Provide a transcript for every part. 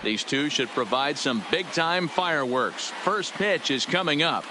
These two should provide some big-time fireworks. First pitch is coming up.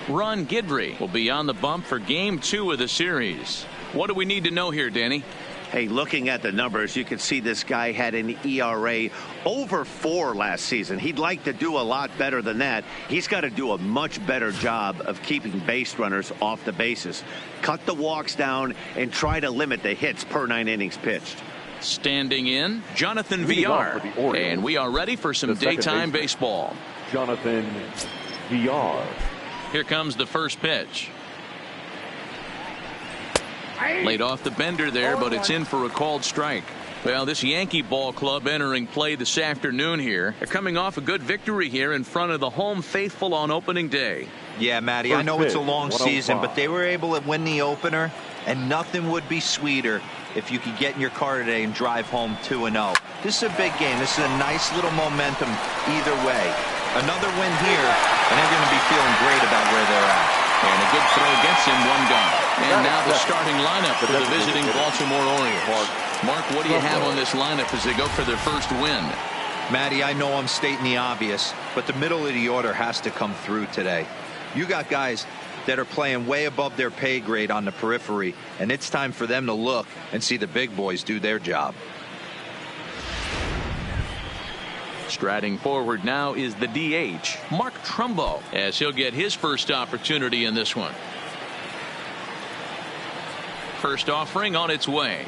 Ron Guidry will be on the bump for game 2 of the series. What do we need to know here, Danny? Hey, looking at the numbers, you can see this guy had an ERA over 4 last season. He'd like to do a lot better than that. He's got to do a much better job of keeping base runners off the bases. Cut the walks down and try to limit the hits per 9 innings pitched. Standing in, Jonathan Villar. And we are ready for some daytime baseball. Jonathan Villar. Here comes the first pitch. Laid off the bender there, but it's in for a called strike. Well, this Yankee ball club entering play this afternoon here. They're coming off a good victory here in front of the home faithful on opening day. Yeah, Matty, I know it's a long season, but they were able to win the opener, and nothing would be sweeter if you could get in your car today and drive home 2-0. This is a big game. This is a nice little momentum either way. Another win here, and they're going to be feeling great about where they're at. And a good throw gets him 1 gone. And now the starting lineup for the visiting Baltimore Orioles. Mark, what do you have on this lineup as they go for their first win? Matty, I know I'm stating the obvious, but the middle of the order has to come through today. You got guys that are playing way above their pay grade on the periphery, and it's time for them to look and see the big boys do their job. Striding forward now is the DH, Mark Trumbo, as he'll get his first opportunity in this one. First offering on its way.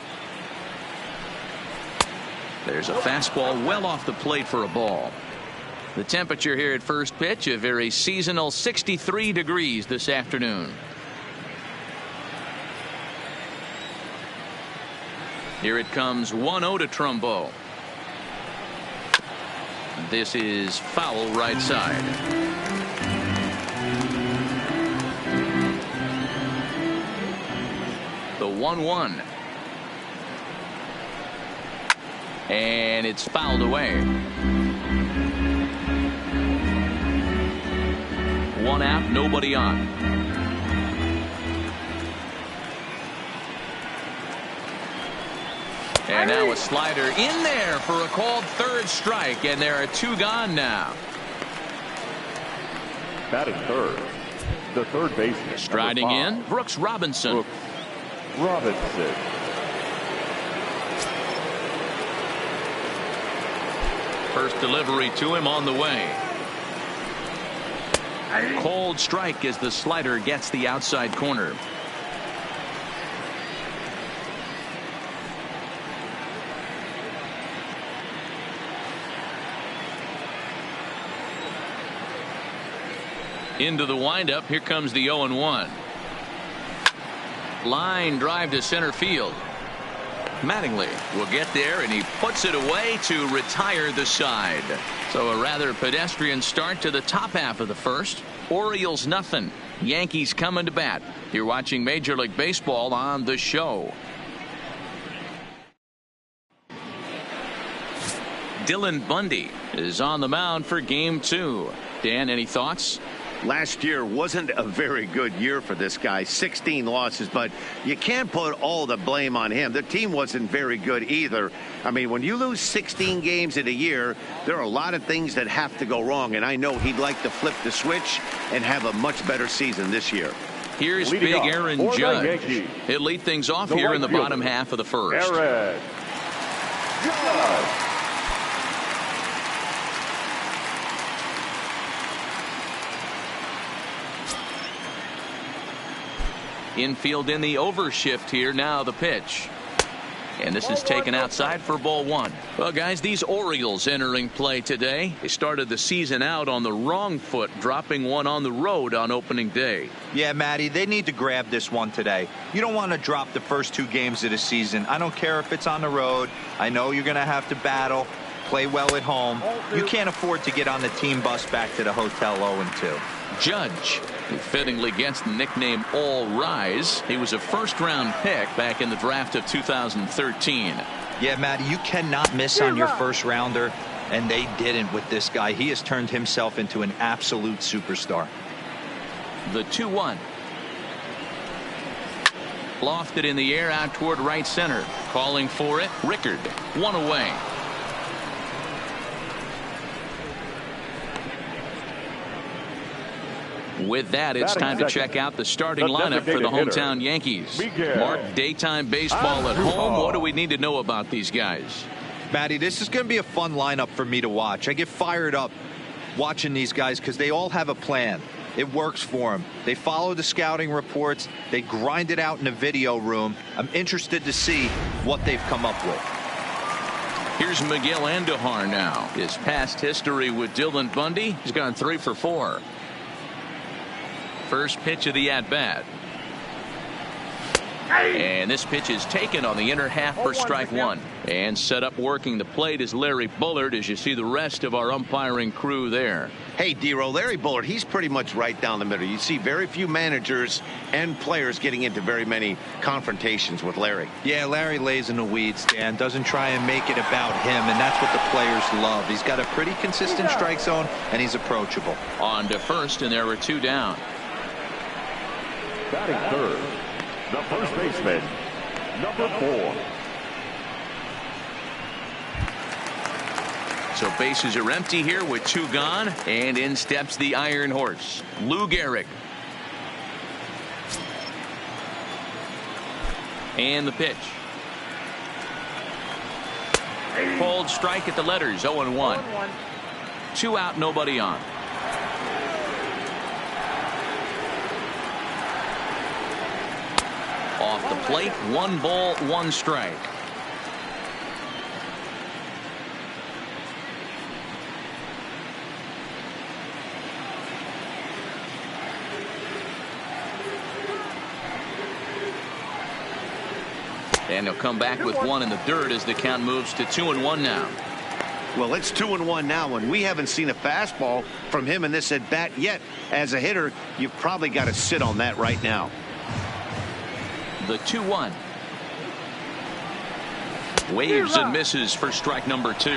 There's a fastball well off the plate for a ball. The temperature here at first pitch, a very seasonal 63 degrees this afternoon. Here it comes 1-0 to Trumbo. This is foul right side. The 1-1. And it's fouled away. 1 out, nobody on. And now a slider in there for a called third strike, and there are 2 gone now. Batting third, the third baseman. Striding in, Brooks Robinson. Brooks Robinson. First delivery to him on the way. Cold strike as the slider gets the outside corner. Into the windup. Here comes the 0-1. Line drive to center field. Mattingly will get there, and he puts it away to retire the side. So a rather pedestrian start to the top half of the first. Orioles nothing. Yankees coming to bat. You're watching Major League Baseball on The Show. Dylan Bundy is on the mound for game 2. Dan, any thoughts? Last year wasn't a very good year for this guy. 16 losses, but you can't put all the blame on him. The team wasn't very good either. I mean, when you lose 16 games in a year, there are a lot of things that have to go wrong, and I know he'd like to flip the switch and have a much better season this year. Here's big Aaron Judge. He'll lead things off here in the bottom half of the first. Aaron Judge. Infield in the overshift here. Now the pitch. And this is taken outside for ball 1. Well, guys, these Orioles entering play today. They started the season out on the wrong foot, dropping one on the road on opening day. Yeah, Matty, they need to grab this one today. You don't want to drop the first 2 games of the season. I don't care if it's on the road. I know you're going to have to battle, play well at home. You can't afford to get on the team bus back to the hotel 0-2. Judge He fittingly gets the nickname All Rise. He was a first-round pick back in the draft of 2013. Yeah, Matty, you cannot miss on your first rounder, and they didn't with this guy. He has turned himself into an absolute superstar. The 2-1. Lofted in the air out toward right center. Calling for it, Rickard. One away. With that, it's time to check out the starting lineup for the hometown Yankees. Mark, daytime baseball at home. What do we need to know about these guys? Matty, this is going to be a fun lineup for me to watch. I get fired up watching these guys because they all have a plan. It works for them. They follow the scouting reports. They grind it out in the video room. I'm interested to see what they've come up with. Here's Miguel Andujar now. His past history with Dylan Bundy. He's gone 3 for 4. First pitch of the at-bat. And this pitch is taken on the inner half for strike one. And set up working the plate is Larry Bullard, as you see the rest of our umpiring crew there. Hey, D-Row, Larry Bullard, he's pretty much right down the middle. You see very few managers and players getting into very many confrontations with Larry. Yeah, Larry lays in the weeds, Dan. Doesn't try and make it about him, and that's what the players love. He's got a pretty consistent strike zone, and he's approachable. On to first, and there were 2 down. Batting third, the first baseman, number 4. So bases are empty here with 2 gone, and in steps the Iron Horse, Lou Gehrig. And the pitch. Called strike at the letters, 0-1. 2 out, nobody on. Off the plate, 1 ball, 1 strike. And he'll come back with 1 in the dirt as the count moves to 2-1 now. Well, it's 2-1 now, and we haven't seen a fastball from him in this at bat yet. As a hitter, you've probably got to sit on that right now. The 2-1. Waves and misses for strike number 2.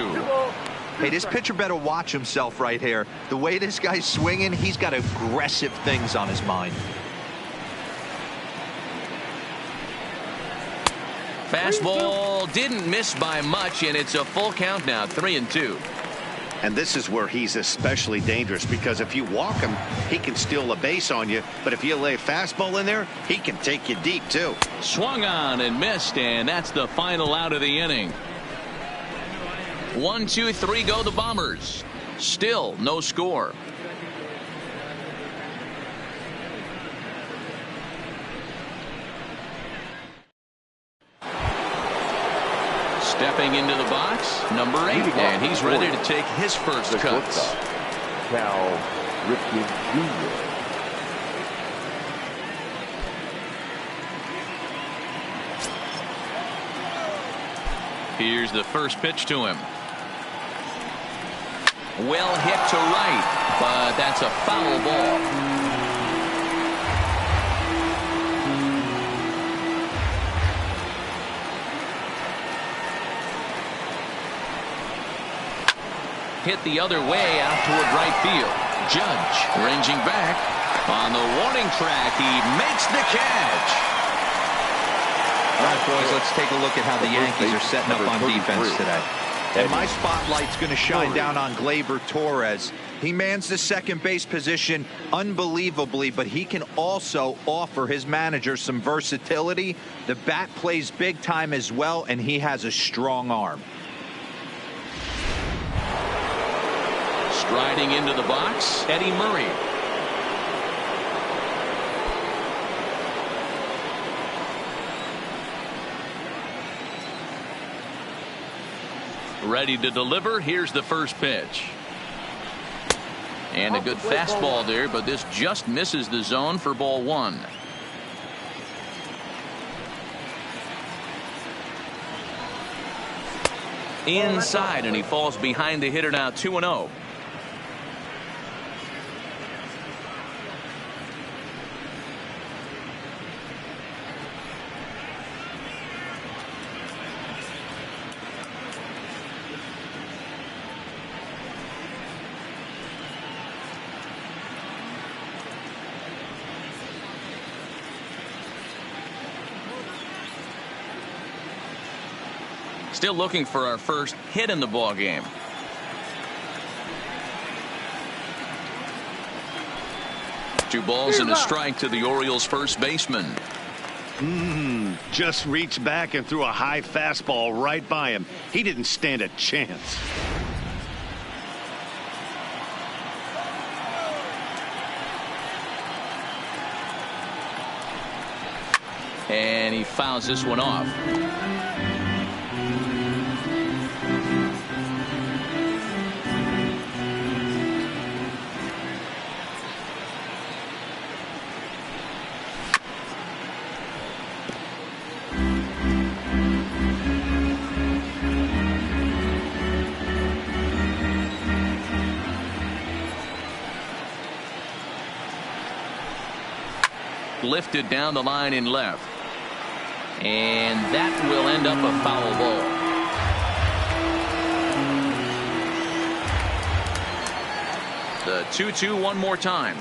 Hey, this pitcher better watch himself right here. The way this guy's swinging, he's got aggressive things on his mind. Fastball didn't miss by much, and it's a full count now, 3-2. And this is where he's especially dangerous, because if you walk him, he can steal a base on you. But if you lay a fastball in there, he can take you deep, too. Swung on and missed, and that's the final out of the inning. 1, 2, 3 go the Bombers. Still no score. Stepping into the box, number 8, and he's ready to take his first cuts. Cal Ripken Jr. Here's the first pitch to him. Well hit to right, but that's a foul ball. Hit the other way out toward right field. Judge ranging back on the warning track. He makes the catch. All right, boys, let's take a look at how the Yankees are setting up on defense today. And my spotlight's going to shine down on Gleyber Torres. He mans the second base position unbelievably, but he can also offer his manager some versatility. The bat plays big time as well, and he has a strong arm. Striding into the box, Eddie Murray. Ready to deliver. Here's the first pitch. And a good fastball there, but this just misses the zone for ball 1. Inside, and he falls behind the hitter now, 2-0. Still looking for our first hit in the ball game. Two balls and a strike to the Orioles first baseman. Just reached back and threw a high fastball right by him. He didn't stand a chance. And he fouls this one off. Lifted down the line in left. And that will end up a foul ball. The 2-2 one more time.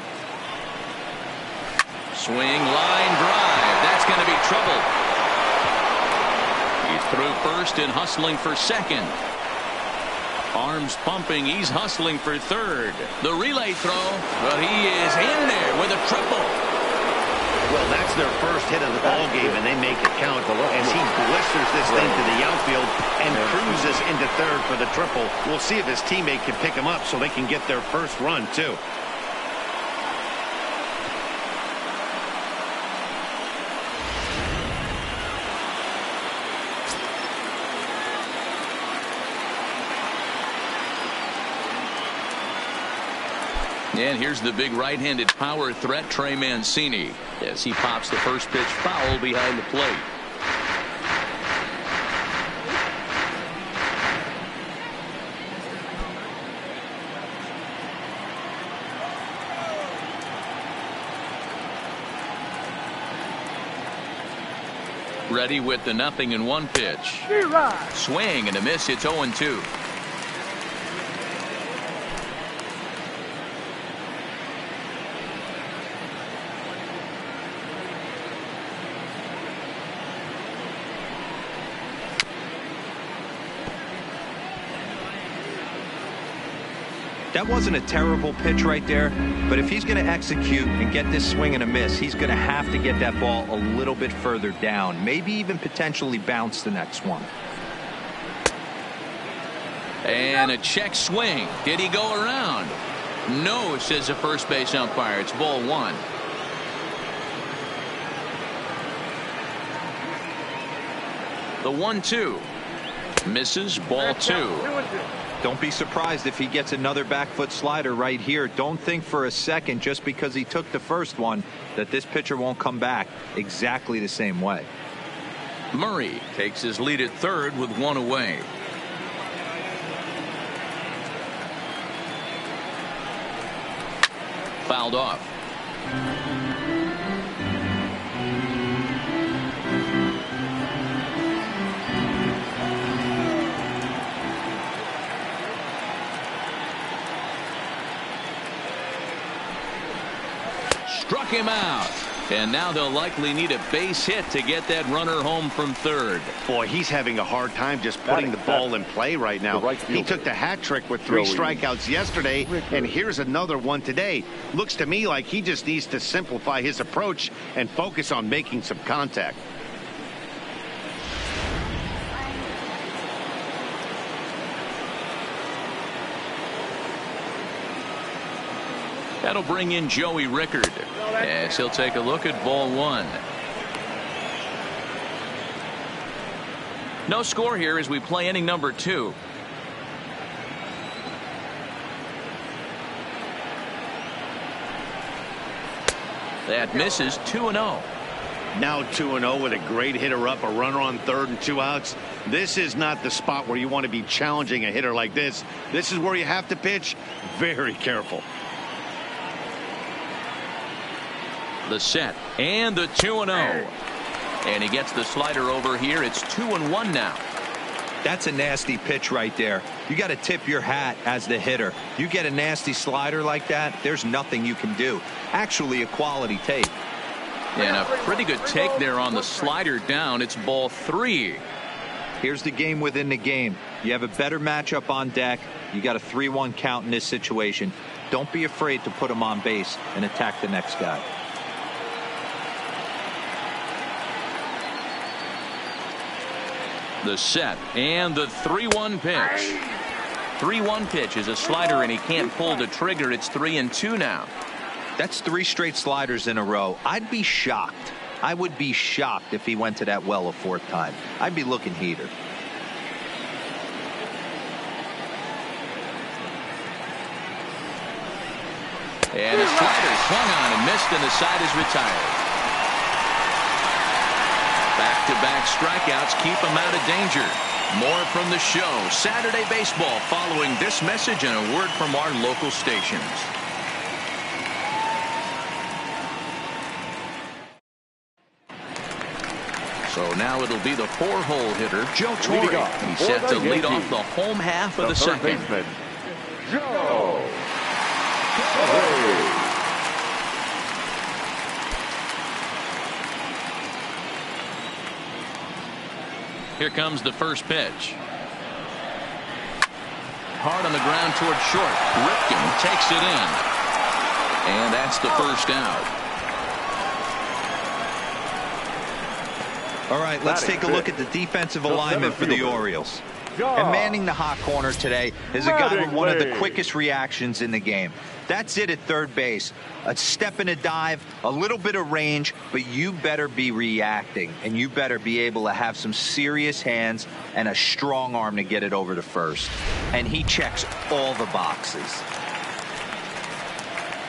Swing, line drive. That's going to be trouble. He's through first and hustling for second. Arms pumping. He's hustling for third. The relay throw, but he is in there with a triple. Well, that's their first hit of the ball game, and they make it count as he blisters this thing to the outfield and cruises into third for the triple. We'll see if his teammate can pick him up so they can get their first run, too. And here's the big right-handed power threat, Trey Mancini, as he pops the first pitch foul behind the plate. Ready with the 0-1 pitch. Swing and a miss. It's 0-2. That wasn't a terrible pitch right there, but if he's going to execute and get this swing and a miss, he's going to have to get that ball a little bit further down, maybe even potentially bounce the next one. And a check swing. Did he go around? No, says the first base umpire. It's ball one. The 1-2 misses. Ball two. Don't be surprised if he gets another back foot slider right here. Don't think for a second, just because he took the first one, that this pitcher won't come back exactly the same way. Murray takes his lead at third with one away. Fouled off. Struck him out. And now they'll likely need a base hit to get that runner home from third. Boy, he's having a hard time just putting the ball in play right now. He took the hat trick with 3 strikeouts yesterday, and here's another one today. Looks to me like he just needs to simplify his approach and focus on making some contact. That'll bring in Joey Rickard as he'll take a look at ball one. No score here as we play inning number 2. That misses. 2-0. Now 2-0 with a great hitter up, a runner on third and 2 outs. This is not the spot where you want to be challenging a hitter like this. This is where you have to pitch very careful. The set and the 2-0. And he gets the slider over here. It's 2-1 now. That's a nasty pitch right there. You got to tip your hat as the hitter. You get a nasty slider like that, there's nothing you can do. Actually, a quality take. And a pretty good take there on the slider down. It's ball 3. Here's the game within the game. You have a better matchup on deck. You got a 3-1 count in this situation. Don't be afraid to put him on base and attack the next guy. The set and the 3-1 pitch. 3-1 pitch is a slider, and he can't pull the trigger. It's 3-2 now. That's 3 straight sliders in a row. I'd be shocked. I would be shocked if he went to that well a 4th time. I'd be looking heater. And a slider swung on and missed, and the side is retired. Back-to-back strikeouts keep him out of danger. More from the show. Saturday Baseball following this message and a word from our local stations. So now it'll be the 4-hole hitter, Joe Torre. He's set to lead off the home half of the second. Baseman, Joe Torre. Here comes the first pitch. Hard on the ground toward short. Ripken takes it in. And that's the first out. All right, let's take a look at the defensive alignment for the Orioles. And manning the hot corner today is a guy with one of the quickest reactions in the game. That's it at third base. A step and a dive, a little bit of range, but you better be reacting, and you better be able to have some serious hands and a strong arm to get it over to first. And he checks all the boxes.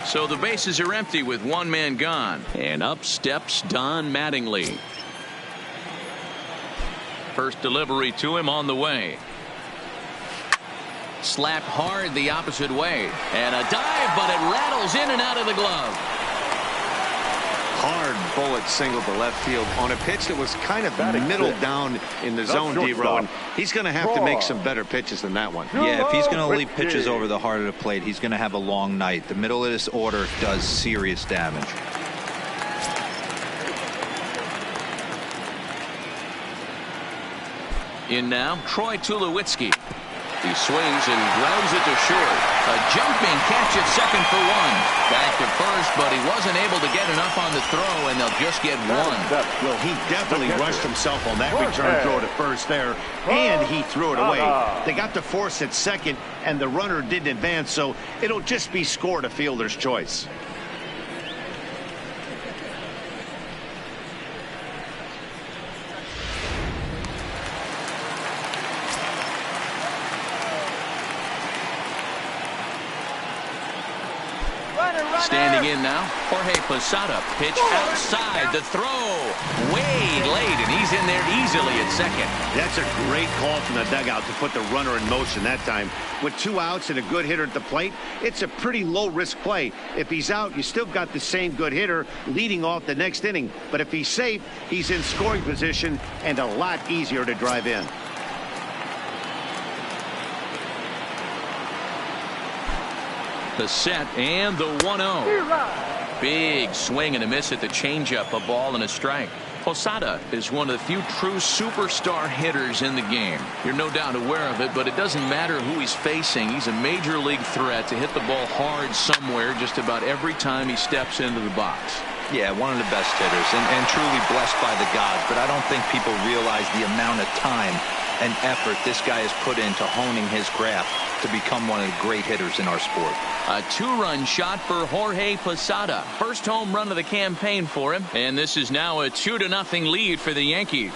So the bases are empty with one man gone. And up steps Don Mattingly. First delivery to him on the way. Slapped hard the opposite way. And a dive, but it rattles in and out of the glove. Hard bullet single to left field on a pitch that was kind of middle down in the zone, D-Row. And he's going to have to make some better pitches than that one. Yeah, if he's going to leave pitches over the heart of the plate, he's going to have a long night. The middle of this order does serious damage. In now, Troy Tulowitzki. He swings and grounds it to short. A jumping catch at second for one. Back to first, but he wasn't able to get enough on the throw, and they'll just get one. Well, he definitely rushed himself on that return throw to first there, and he threw it away. They got the force at second, and the runner didn't advance, so it'll just be scored a fielder's choice. Standing in now, Jorge Posada. Pitch outside, the throw way late, and he's in there easily at second. That's a great call from the dugout to put the runner in motion that time. With 2 outs and a good hitter at the plate, it's a pretty low-risk play. If he's out, you still got the same good hitter leading off the next inning. But if he's safe, he's in scoring position and a lot easier to drive in. The set and the 1-0. Big swing and a miss at the changeup, a ball and a strike. Posada is one of the few true superstar hitters in the game. You're no doubt aware of it, but it doesn't matter who he's facing. He's a major league threat to hit the ball hard somewhere just about every time he steps into the box. Yeah, one of the best hitters and truly blessed by the gods, but I don't think people realize the amount of time and effort this guy has put into honing his craft to become one of the great hitters in our sport. A 2-run shot for Jorge Posada. First home run of the campaign for him, and this is now a 2-0 lead for the Yankees.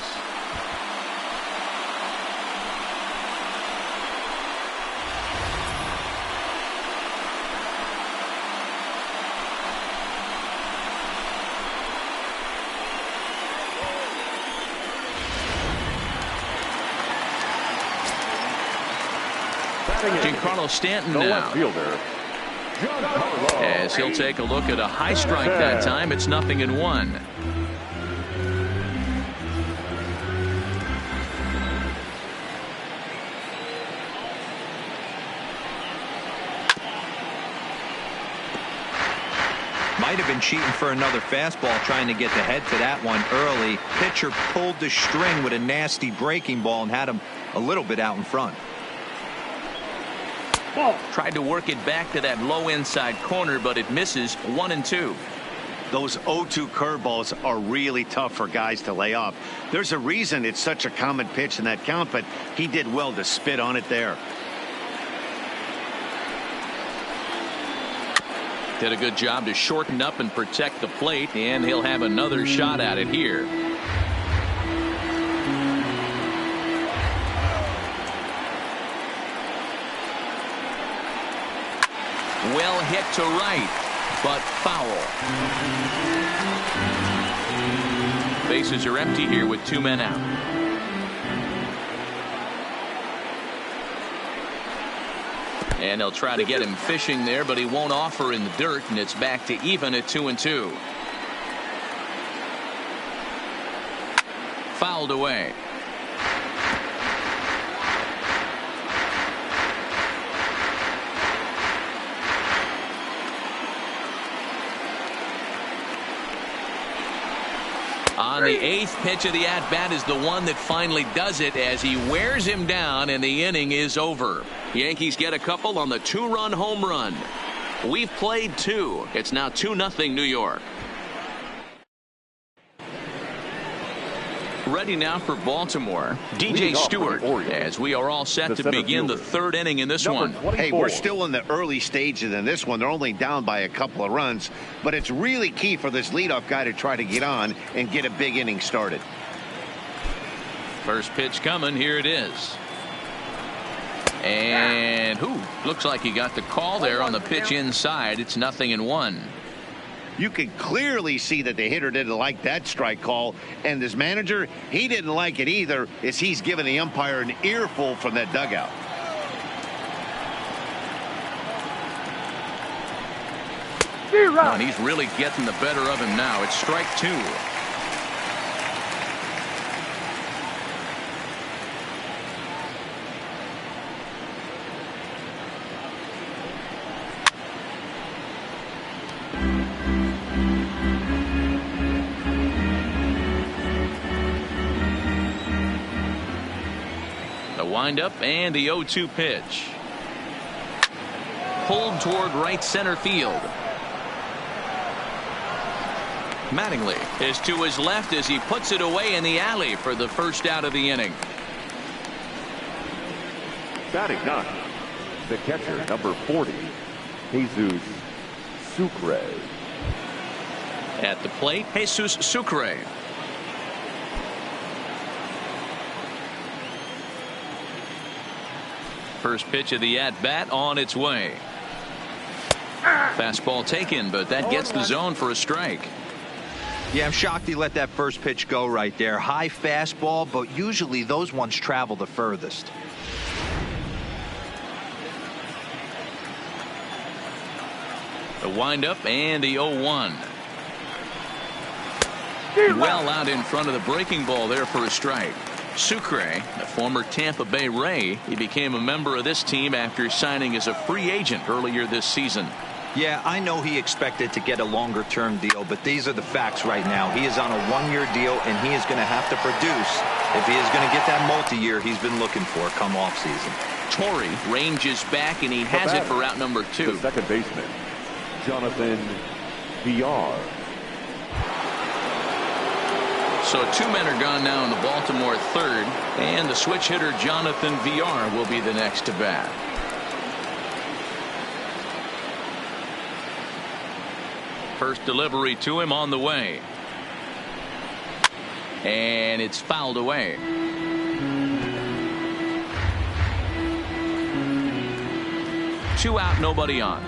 Giancarlo Stanton now. As he'll take a look at a high strike that time, it's 0-1. Might have been cheating for another fastball, trying to get the head to that one early. Pitcher pulled the string with a nasty breaking ball and had him a little bit out in front. Tried to work it back to that low inside corner, but it misses. 1-2. Those 0-2 curveballs are really tough for guys to lay off. There's a reason it's such a common pitch in that count, but he did well to spit on it there. Did a good job to shorten up and protect the plate, and he'll have another shot at it here. Well hit to right, but foul. Bases are empty here with 2 men out. And they'll try to get him fishing there, but he won't offer in the dirt, and it's back to even at 2-2. Fouled away. On the 8th pitch of the at-bat is the one that finally does it as he wears him down, and the inning is over. Yankees get a couple on the 2-run home run. We've played 2. It's now 2-0 New York. Ready now for Baltimore, DJ Stewart, as we are all set to begin the 3rd inning in this one. Hey, we're still in the early stages in this one. They're only down by a couple of runs, but it's really key for this leadoff guy to try to get on and get a big inning started. First pitch coming. Here it is. And looks like he got the call there on the pitch inside. It's 0-1. You could clearly see that the hitter didn't like that strike call, and this manager, he didn't like it either, as he's giving the umpire an earful from that dugout. And he's really getting the better of him now. It's strike 2. Windup and the 0-2 pitch. Pulled toward right center field. Mattingly is to his left as he puts it away in the alley for the first out of the inning. Batting ninth, the catcher, number 40, Jesus Sucre. At the plate, Jesus Sucre. First pitch of the at-bat on its way. Fastball taken, but that gets the zone for a strike. Yeah, I'm shocked he let that first pitch go right there. High fastball, but usually those ones travel the furthest. The windup and the 0-1. Well out in front of the breaking ball there for a strike. Sucre, the former Tampa Bay Ray, he became a member of this team after signing as a free agent earlier this season. Yeah, I know he expected to get a longer-term deal, but these are the facts right now. He is on a 1-year deal, and he is going to have to produce if he is going to get that multi-year he's been looking for come off-season. Torrey ranges back, and he has it for out number 2. The second baseman, Jonathan VR. So 2 men are gone now in the Baltimore 3rd, and the switch hitter Jonathan VR will be the next to bat. First delivery to him on the way. And it's fouled away. Two out, nobody on.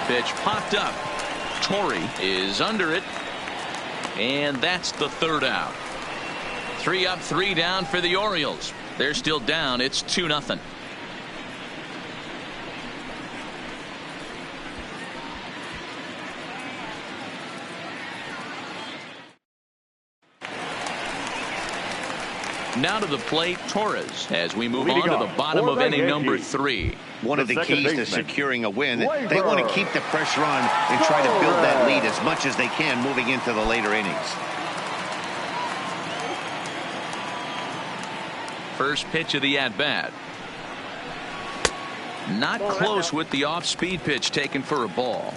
Pitch popped up. Torrey is under it. And that's the 3rd out. 3 up, 3 down for the Orioles. They're still down. It's 2-0. Now to the plate, Torres, as we move on to the bottom for of the inning number Yankees, 3. One of the second keys to baseman, securing a win, they want to keep the pressure on and try to build that lead as much as they can moving into the later innings. First pitch of the at-bat. Not close with the off-speed pitch taken for a ball.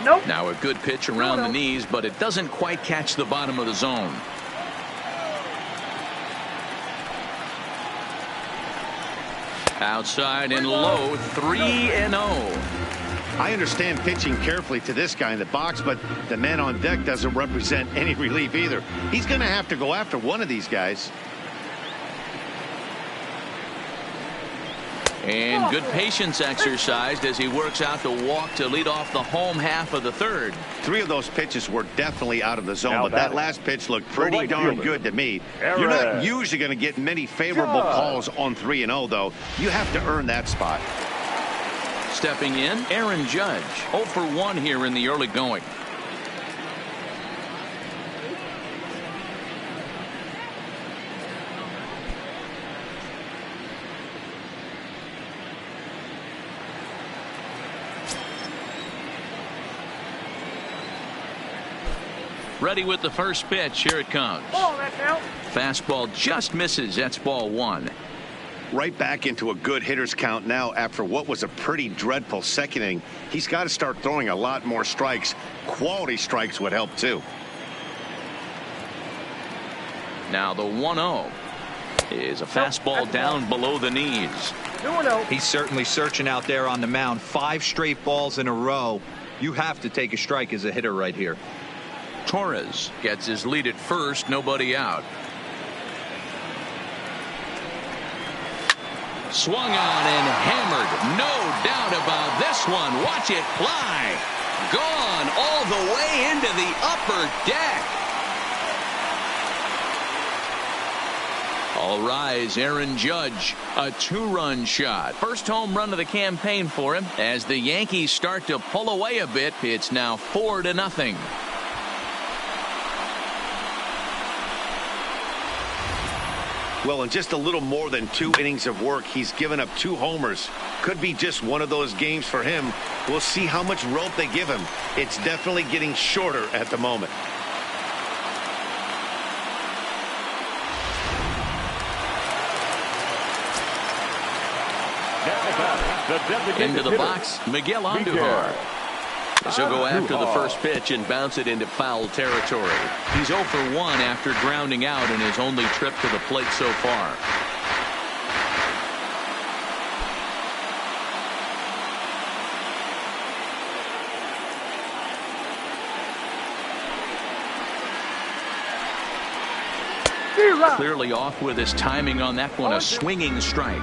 Nope. Now a good pitch around the knees, but it doesn't quite catch the bottom of the zone. Outside and low, 3-0. I understand pitching carefully to this guy in the box, but the man on deck doesn't represent any relief either. He's going to have to go after one of these guys. And good patience exercised as he works out the walk to lead off the home half of the third. 3 of those pitches were definitely out of the zone, Now but that last pitch looked pretty right darn fielder, good to me. Aaron. You're not usually going to get many favorable calls on 3-0, though. You have to earn that spot. Stepping in, Aaron Judge, 0 for 1 here in the early going. Ready with the first pitch. Here it comes. Fastball just misses. That's ball 1. Right back into a good hitter's count now after what was a pretty dreadful second inning. He's got to start throwing a lot more strikes. Quality strikes would help too. Now the 1-0 is a fastball down below the knees. He's certainly searching out there on the mound. 5 straight balls in a row. You have to take a strike as a hitter right here. Torres gets his lead at first, nobody out. Swung on and hammered. No doubt about this one. Watch it fly. Gone all the way into the upper deck. All rise, Aaron Judge. A 2-run shot. First home run of the campaign for him. As the Yankees start to pull away a bit, it's now 4-0. Well, in just a little more than 2 innings of work, he's given up 2 homers. Could be just one of those games for him. We'll see how much rope they give him. It's definitely getting shorter at the moment. Into the box, Miguel Andujar. He'll go after the first pitch and bounce it into foul territory. He's 0 for 1 after grounding out in his only trip to the plate so far. Clearly off with his timing on that one, a swinging strike.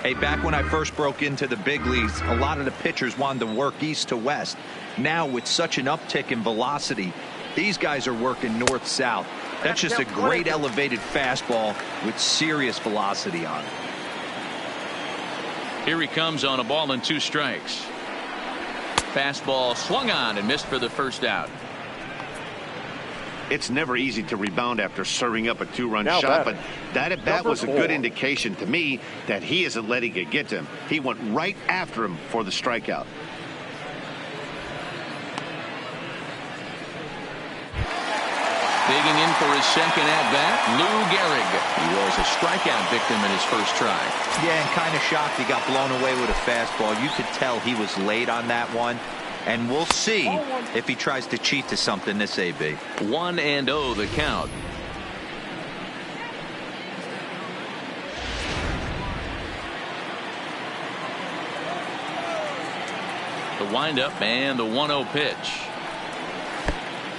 Hey, back when I first broke into the big leagues, a lot of the pitchers wanted to work east to west. Now, with such an uptick in velocity, these guys are working north-south. That's just a great elevated fastball with serious velocity on it. Here he comes on a ball and 2 strikes. Fastball swung on and missed for the first out. It's never easy to rebound after serving up a 2-run shot, but that at bat was a good indication to me that he isn't letting it get to him. He went right after him for the strikeout. Digging in for his second at-bat, Lou Gehrig. He was a strikeout victim in his first try. Yeah, and kind of shocked he got blown away with a fastball. You could tell he was late on that one. And we'll see if he tries to cheat to something this AB. 1-0 the count. The windup and the 1-0 pitch.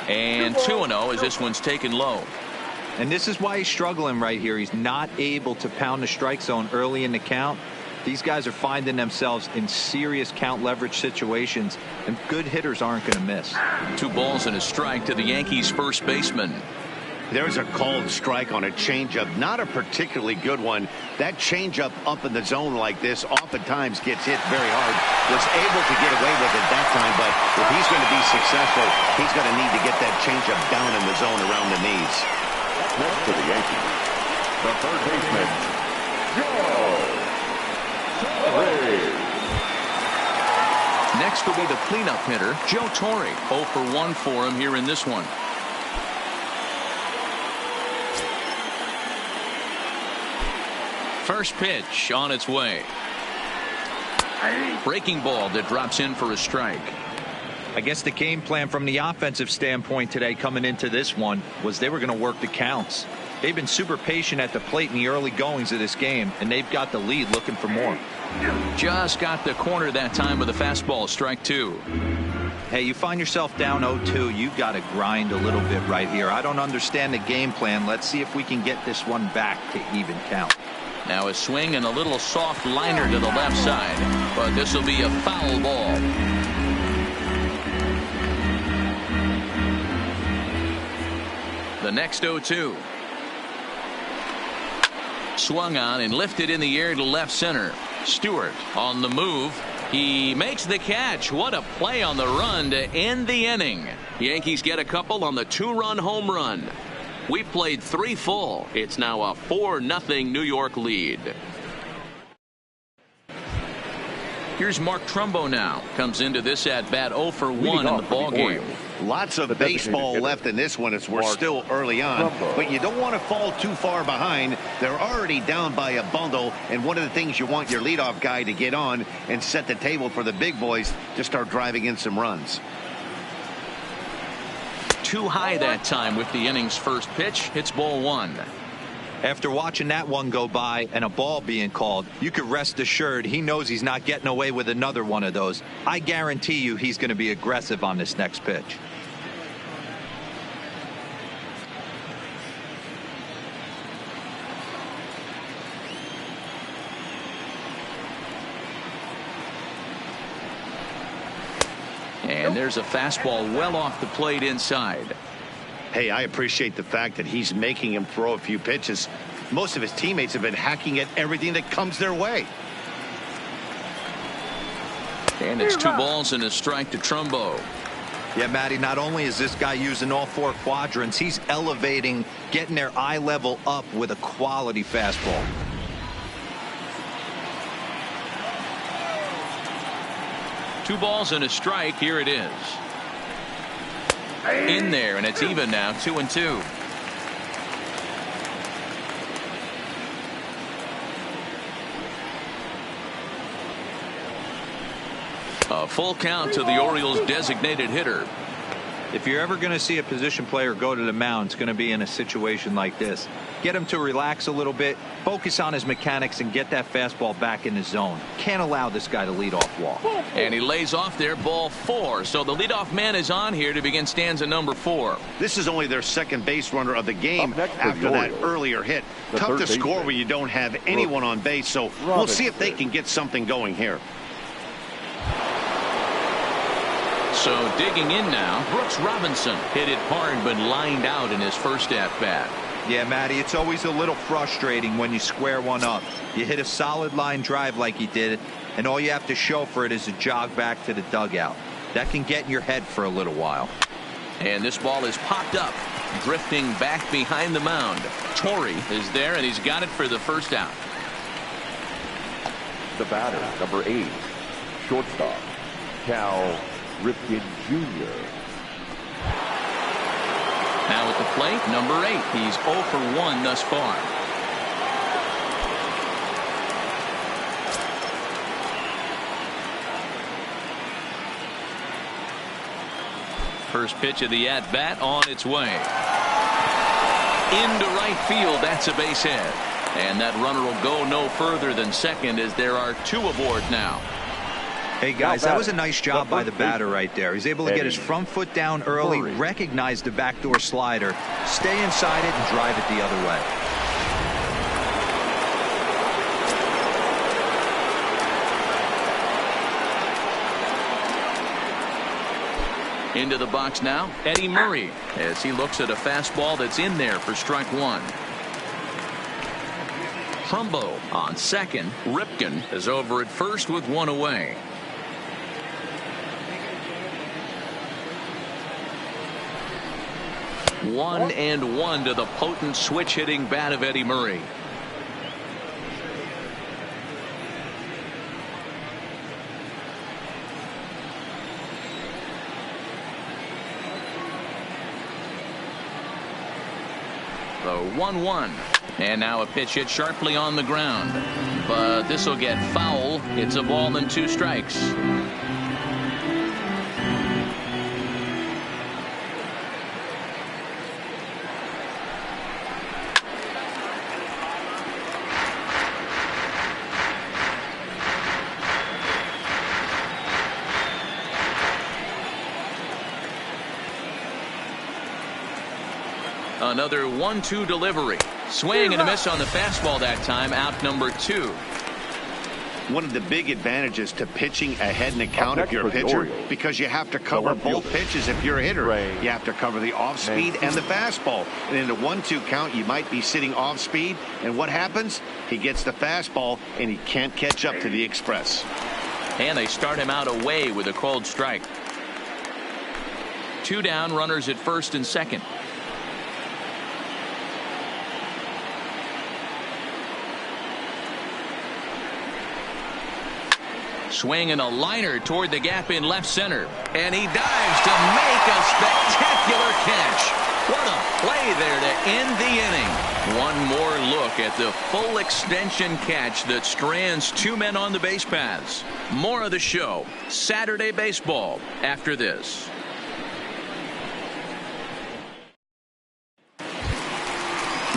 And 2-0 as this one's taken low. And this is why he's struggling right here. He's not able to pound the strike zone early in the count. These guys are finding themselves in serious count leverage situations, and good hitters aren't going to miss. 2 balls and a strike to the Yankees first baseman. There's a called strike on a changeup, not a particularly good one. That changeup up in the zone like this oftentimes gets hit very hard. Was able to get away with it that time, but if he's going to be successful, he's going to need to get that changeup down in the zone around the knees. Next for the Yankees, the third baseman, Joe. Next will be the cleanup hitter, Joe Torre. 0 for 1 for him here in this one. First pitch on its way. Breaking ball that drops in for a strike. I guess the game plan from the offensive standpoint today coming into this one was they were going to work the counts. They've been super patient at the plate in the early goings of this game, and they've got the lead looking for more. Just got the corner that time with a fastball, strike 2. Hey, you find yourself down 0-2, you got to grind a little bit right here. I don't understand the game plan. Let's see if we can get this one back to even count. Now a swing and a little soft liner to the left side, but this will be a foul ball. The next 0-2. Swung on and lifted in the air to left center. Stewart on the move. He makes the catch. What a play on the run to end the inning. Yankees get a couple on the 2-run home run. We played 3 full. It's now a 4-0 New York lead. Here's Mark Trumbo now. Comes into this at bat 0 for 1 in the ball game. Lots of baseball left in this one as we're still early on, but you don't want to fall too far behind. They're already down by a bundle, and one of the things you want your leadoff guy to get on and set the table for the big boys to start driving in some runs. Too high that time with the inning's first pitch. It's ball 1. After watching that one go by and a ball being called, you could rest assured he knows he's not getting away with another one of those. I guarantee you he's going to be aggressive on this next pitch. And there's a fastball well off the plate inside. Hey, I appreciate the fact that he's making him throw a few pitches. Most of his teammates have been hacking at everything that comes their way. And it's 2 balls and a strike to Trumbo. Yeah, Matty, not only is this guy using all 4 quadrants, he's elevating, getting their eye level up with a quality fastball. Two balls and a strike. Here it is. In there, and it's even now, 2-2. A full count to the Orioles' designated hitter. If you're ever going to see a position player go to the mound, it's going to be in a situation like this. Get him to relax a little bit, focus on his mechanics, and get that fastball back in the zone. Can't allow this guy to lead off walk. And he lays off there, ball 4. So the leadoff man is on here to begin stanza number 4. This is only their second base runner of the game after that earlier hit. Tough to score when you don't have anyone on base, so we'll see if they can get something going here. So digging in now, Brooks Robinson hit it hard but lined out in his first at-bat. Yeah, Matty, it's always a little frustrating when you square one up. You hit a solid line drive like he did, and all you have to show for it is a jog back to the dugout. That can get in your head for a little while. And this ball is popped up, drifting back behind the mound. Torre is there, and he's got it for the first out. The batter, number 8, shortstop, Cal Ripken Jr. Now at the plate, number 8. He's 0 for 1 thus far. First pitch of the at-bat on its way. Into right field. That's a base hit. And that runner will go no further than second as there are 2 aboard now. Hey, guys, that was a nice job by the batter right there. He's able to get his front foot down early, recognize the backdoor slider, stay inside it, and drive it the other way. Into the box now, Eddie Murray, as he looks at a fastball that's in there for strike one. Trumbo on second. Ripken is over at first with one away. One and one to the potent switch hitting bat of Eddie Murray. The 1-1. And now a pitch hit sharply on the ground. But this will get foul. It's a ball and 2 strikes. Another 1-2 delivery. Swing and a miss on the fastball that time. Out number 2. One of the big advantages to pitching ahead in the count if you're a pitcher, because you have to cover both pitches if you're a hitter. You have to cover the off speed and the fastball. And in a 1-2 count, you might be sitting off speed. And what happens? He gets the fastball and he can't catch up to the express. And they start him out away with a called strike. 2 down, runners at first and second. Swing and a liner toward the gap in left center. And he dives to make a spectacular catch. What a play there to end the inning. One more look at the full extension catch that strands 2 men on the base paths. More of the show. Saturday baseball after this.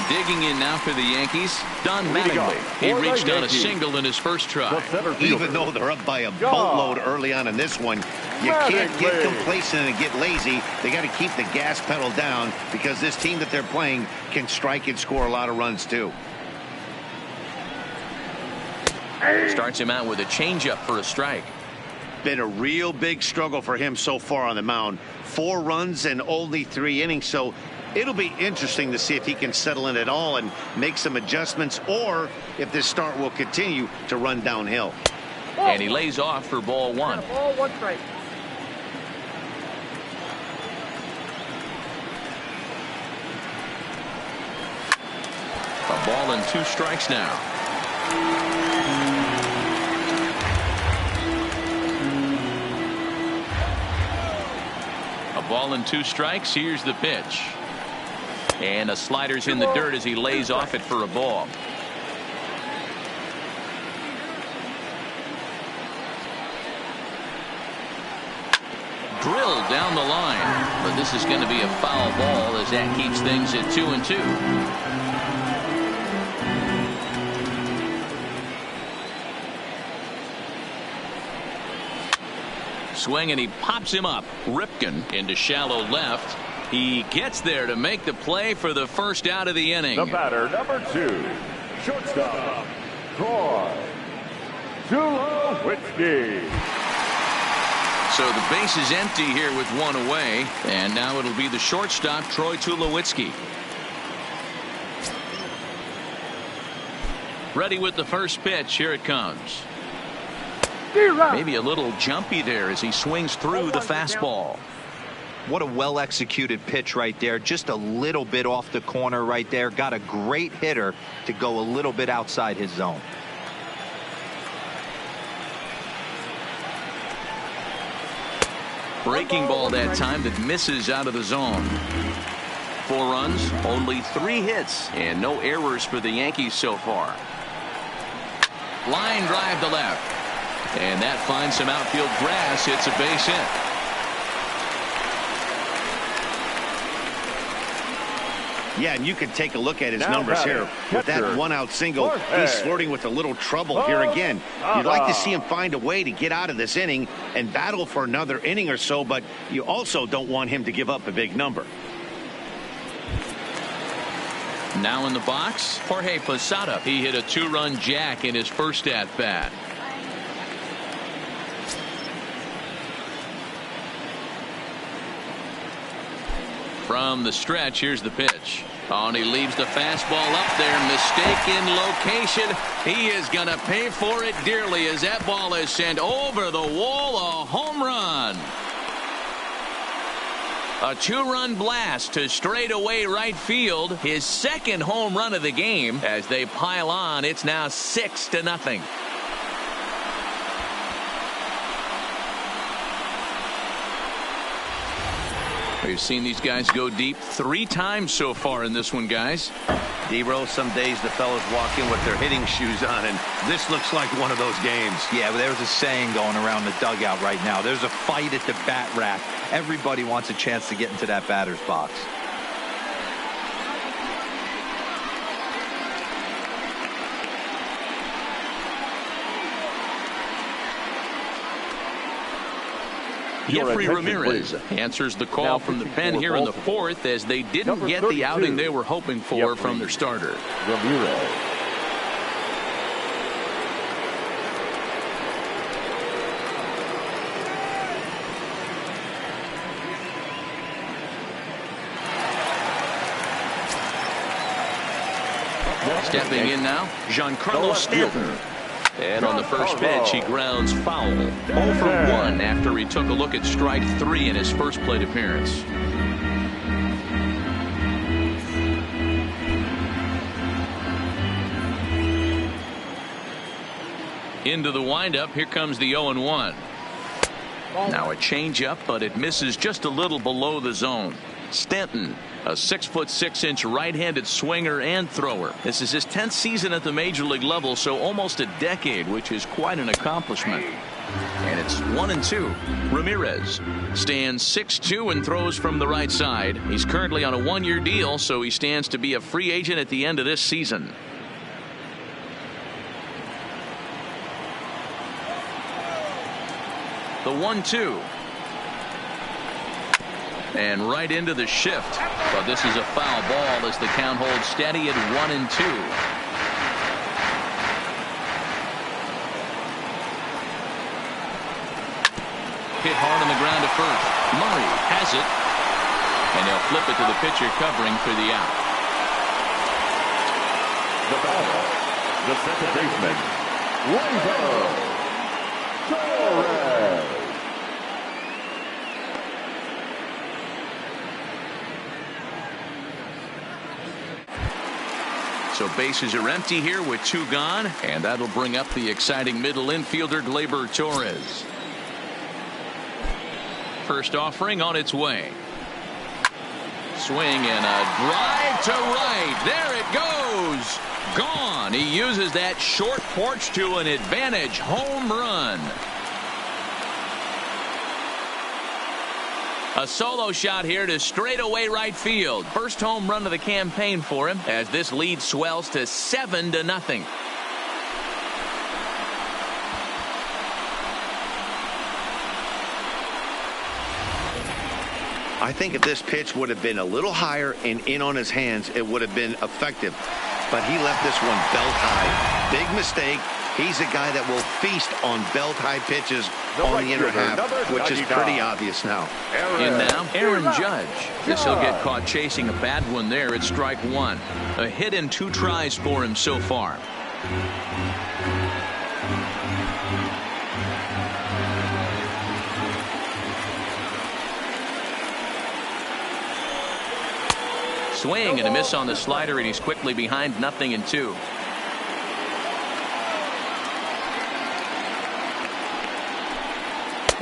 Digging in now for the Yankees, Don Mattingly. He reached on a single in his first try. Even though they're up by a boatload early on in this one, you can't get complacent and get lazy. They got to keep the gas pedal down because this team that they're playing can strike and score a lot of runs too. Starts him out with a changeup for a strike. Been a real big struggle for him so far on the mound. 4 runs and only 3 innings, so it'll be interesting to see if he can settle in at all and make some adjustments, or if this start will continue to run downhill. And he lays off for ball 1. Ball 1 strike. A ball and 2 strikes now. A ball and 2 strikes. Here's the pitch. And a slider's in the dirt as he lays off it for a ball. Drilled down the line. But this is going to be a foul ball as that keeps things at 2-2. Swing and he pops him up. Ripken into shallow left. He gets there to make the play for the first out of the inning. The batter, number 2, shortstop, Troy Tulowitzki. So the base is empty here with 1 away, and now it'll be the shortstop, Troy Tulowitzki. Ready with the first pitch. Here it comes. Maybe a little jumpy there as he swings through the fastball. What a well-executed pitch right there. Just a little bit off the corner right there. Got a great hitter to go a little bit outside his zone. Breaking ball that time that misses out of the zone. 4 runs, only 3 hits, and no errors for the Yankees so far. Line drive to left. And that finds some outfield grass. It's a base hit. Yeah, and you can take a look at his numbers here. With that 1-out single, he's flirting with a little trouble here again. You'd like to see him find a way to get out of this inning and battle for another inning or so, but you also don't want him to give up a big number. Now in the box, Jorge Posada. He hit a 2-run jack in his first at-bat. From the stretch, here's the pitch. Oh, and he leaves the fastball up there. Mistaken location. He is going to pay for it dearly as that ball is sent over the wall. A home run. A two-run blast to straightaway right field. His second home run of the game. As they pile on, it's now 6-0. We've seen these guys go deep 3 times so far in this one, guys. D-Roll, some days the fellas walk in with their hitting shoes on, and this looks like one of those games. Yeah, but there's a saying going around the dugout right now. There's a fight at the bat rack. Everybody wants a chance to get into that batter's box. Jeffrey Ramirez answers the call from the pen here in the 4th as they didn't get the outing they were hoping for from their starter. Ramirez. Stepping in now, Giancarlo Stanton. And on the first pitch, he grounds foul. 0 for 1 after he took a look at strike 3 in his first plate appearance. Into the windup, here comes the 0-1. Now a changeup, but it misses just a little below the zone. Stanton, a 6'6" right-handed swinger and thrower. This is his 10th season at the major league level, so almost a decade, which is quite an accomplishment. And it's 1-2. Ramirez stands 6'2" and throws from the right side. He's currently on a 1-year deal, so he stands to be a free agent at the end of this season. The 1-2. And right into the shift. But this is a foul ball as the count holds steady at 1-2. Hit hard on the ground to first. Murray has it. And they'll flip it to the pitcher covering for the out. The batter, the second baseman, Torres. So bases are empty here with 2 gone, and that'll bring up the exciting middle infielder Gleyber Torres. First offering on its way. Swing and a drive to right. There it goes. Gone. He uses that short porch to an advantage home run. A solo shot here to straightaway right field. First home run of the campaign for him as this lead swells to 7-0. I think if this pitch would have been a little higher and in on his hands, it would have been effective. But he left this one belt high. Big mistake. He's a guy that will feast on belt-high pitches on the inner half, which is pretty obvious now. And now, Aaron Judge. This will get caught chasing a bad one there at strike 1. A hit in 2 tries for him so far. Swing and a miss on the slider, and he's quickly behind 0-2.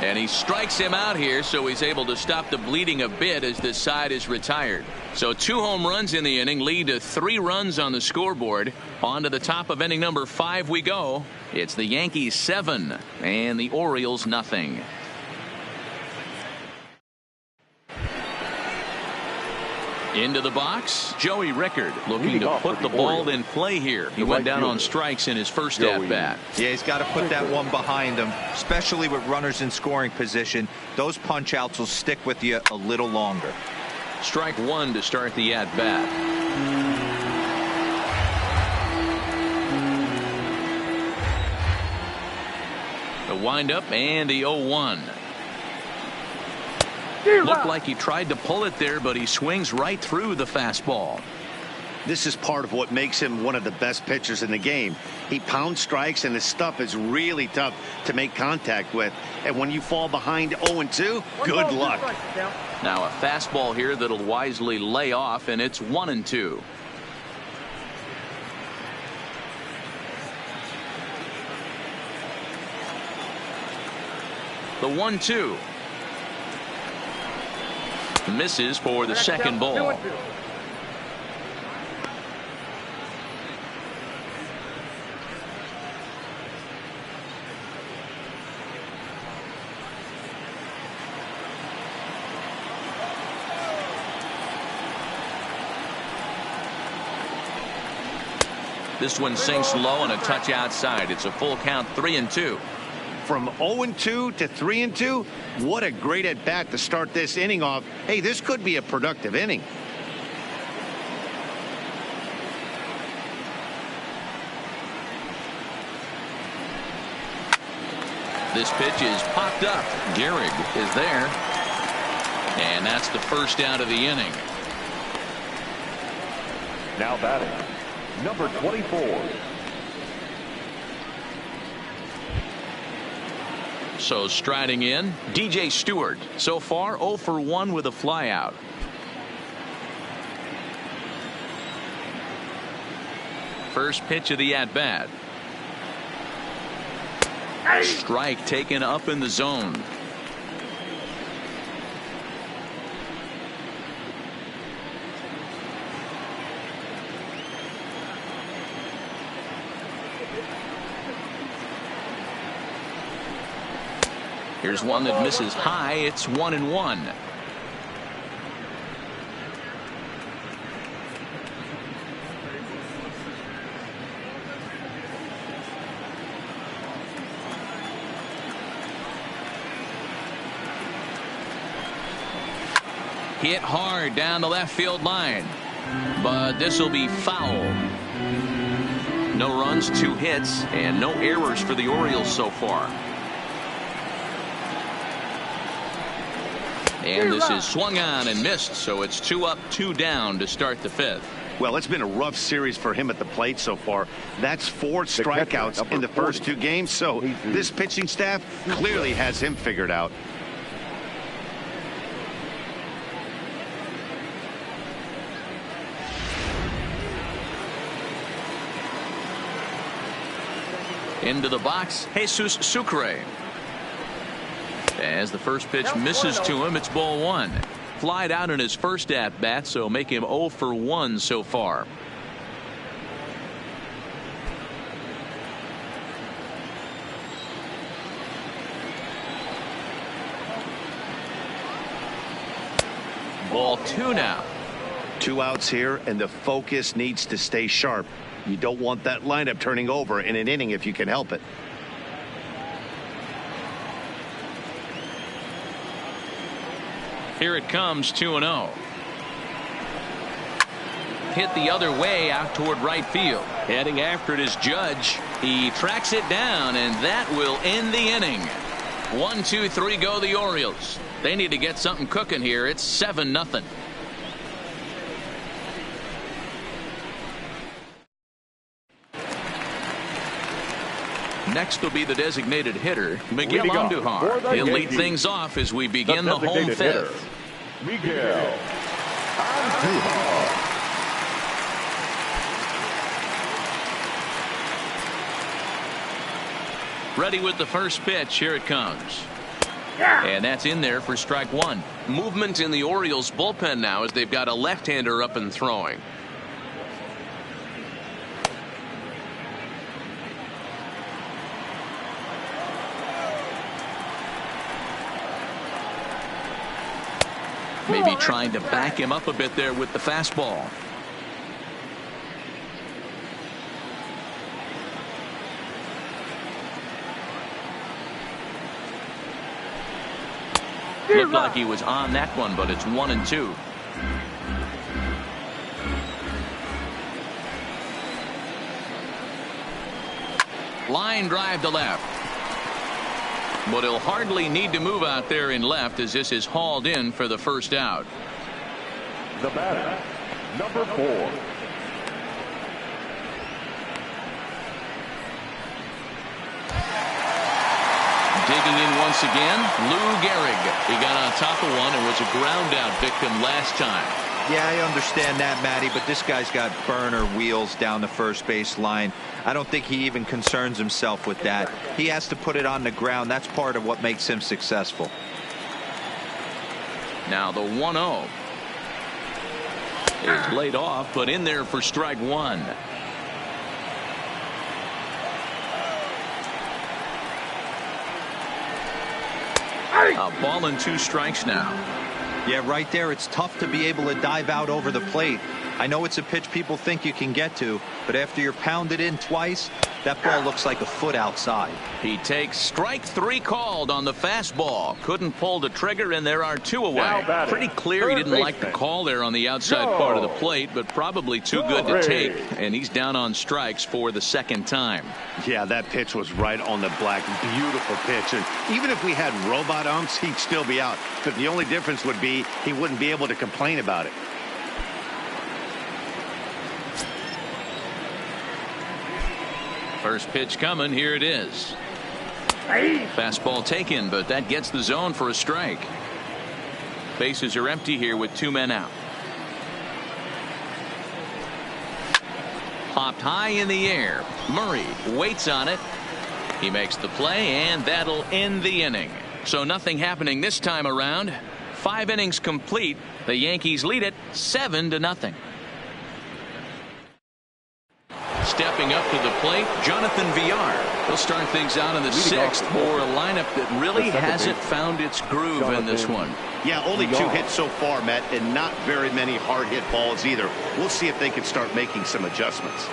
And he strikes him out here, so he's able to stop the bleeding a bit as this side is retired. So 2 home runs in the inning lead to 3 runs on the scoreboard. On to the top of inning number 5 we go. It's the Yankees 7 and the Orioles 0. Into the box, Joey Rickard looking to put the ball in play here. He went down on strikes in his first at-bat. Yeah, he's got to put that one behind him, especially with runners in scoring position. Those punch-outs will stick with you a little longer. Strike 1 to start the at-bat. The windup and the 0-1. Looked like he tried to pull it there, but he swings right through the fastball. This is part of what makes him one of the best pitchers in the game. He pounds strikes, and his stuff is really tough to make contact with. And when you fall behind 0-2, good luck. Now a fastball here that'll wisely lay off, and it's 1-2. The 1-2. Misses for the second ball. This one sinks low and a touch outside. It's a full count, 3-2. From 0-2 to 3-2, what a great at bat to start this inning off. Hey, this could be a productive inning. This pitch is popped up. Gehrig is there. And that's the first out of the inning. Now batting, number 24. So striding in, DJ Stewart. So far 0 for 1 with a flyout. First pitch of the at-bat. Strike taken up in the zone. Here's one that misses high. It's 1-1. Hit hard down the left field line, but this will be foul. No runs, 2 hits, and no errors for the Orioles so far. And this is swung on and missed, so it's 2 up, 2 down to start the 5th. Well, it's been a rough series for him at the plate so far. That's 4 strikeouts in the first 2 games, so this pitching staff clearly has him figured out. Into the box, Jesus Sucre. As the first pitch misses to him, it's ball 1. Flied out in his first at bat, so make him 0 for 1 so far. Ball 2 now. 2 outs here, and the focus needs to stay sharp. You don't want that lineup turning over in an inning if you can help it. Here it comes, 2-0. Hit the other way out toward right field. Heading after it is Judge. He tracks it down, and that will end the inning. 1, 2, 3 go the Orioles. They need to get something cooking here. It's 7-0. Next will be the designated hitter, Miguel Andujar. He'll lead things off as we begin the home 5th. Miguel Andujar. Ready with the first pitch. Here it comes. And that's in there for strike 1. Movement in the Orioles bullpen now as they've got a left-hander up and throwing. Maybe trying to back him up a bit there with the fastball. Looked like he was on that one, but it's 1-2. Line drive to left. But he'll hardly need to move out there in left as this is hauled in for the first out. The batter, number 4. Digging in once again, Lou Gehrig. He got on top of one and was a ground out victim last time. Yeah, I understand that, Matty, but this guy's got burner wheels down the first base line. I don't think he even concerns himself with that. He has to put it on the ground. That's part of what makes him successful. Now the 1-0 is laid off, but in there for strike one. A ball and 2 strikes now. Yeah, right there. It's tough to be able to dive out over the plate. I know it's a pitch people think you can get to, but after you're pounded in twice, that ball looks like a foot outside. He takes strike 3 called on the fastball. Couldn't pull the trigger, and there are 2 away. Pretty clear he didn't like the call there on the outside part of the plate, but probably too good to take, and he's down on strikes for the second time. Yeah, that pitch was right on the black. Beautiful pitch. And even if we had robot umps, he'd still be out. But the only difference would be he wouldn't be able to complain about it. First pitch coming. Here it is. Fastball taken, but that gets the zone for a strike. Bases are empty here with 2 men out. Popped high in the air. Murray waits on it. He makes the play, and that'll end the inning. So nothing happening this time around. 5 innings complete. The Yankees lead it 7-0. Stepping up to the plate, Jonathan Villar. He'll start things out in the 6th for a lineup that really hasn't found its groove in this one. Yeah, only 2 hits so far, Matt, and not very many hard hit balls either. We'll see if they can start making some adjustments.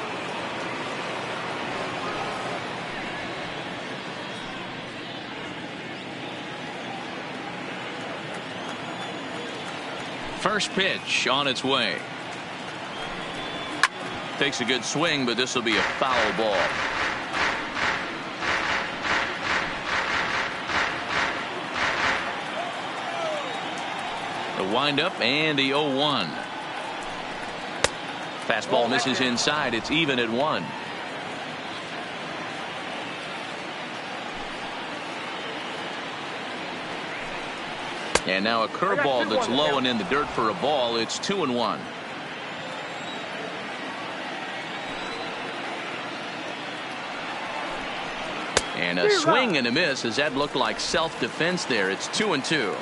First pitch on its way. Takes a good swing, but this will be a foul ball. The windup and the 0-1. Fastball misses inside. It's even at 1. And now a curveball that's low and in the dirt for a ball. It's 2-1. And a swing and a miss as that looked like self-defense there. It's 2-2.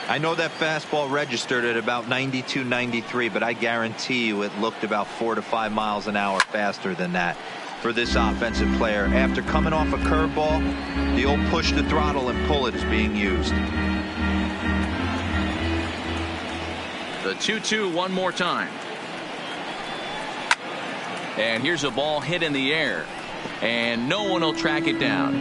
I know that fastball registered at about 92, 93, but I guarantee you it looked about 4 to 5 miles an hour faster than that for this offensive player. After coming off a curveball, the old push the throttle and pull it is being used. The 2-2 one more time. And here's a ball hit in the air. And no one will track it down.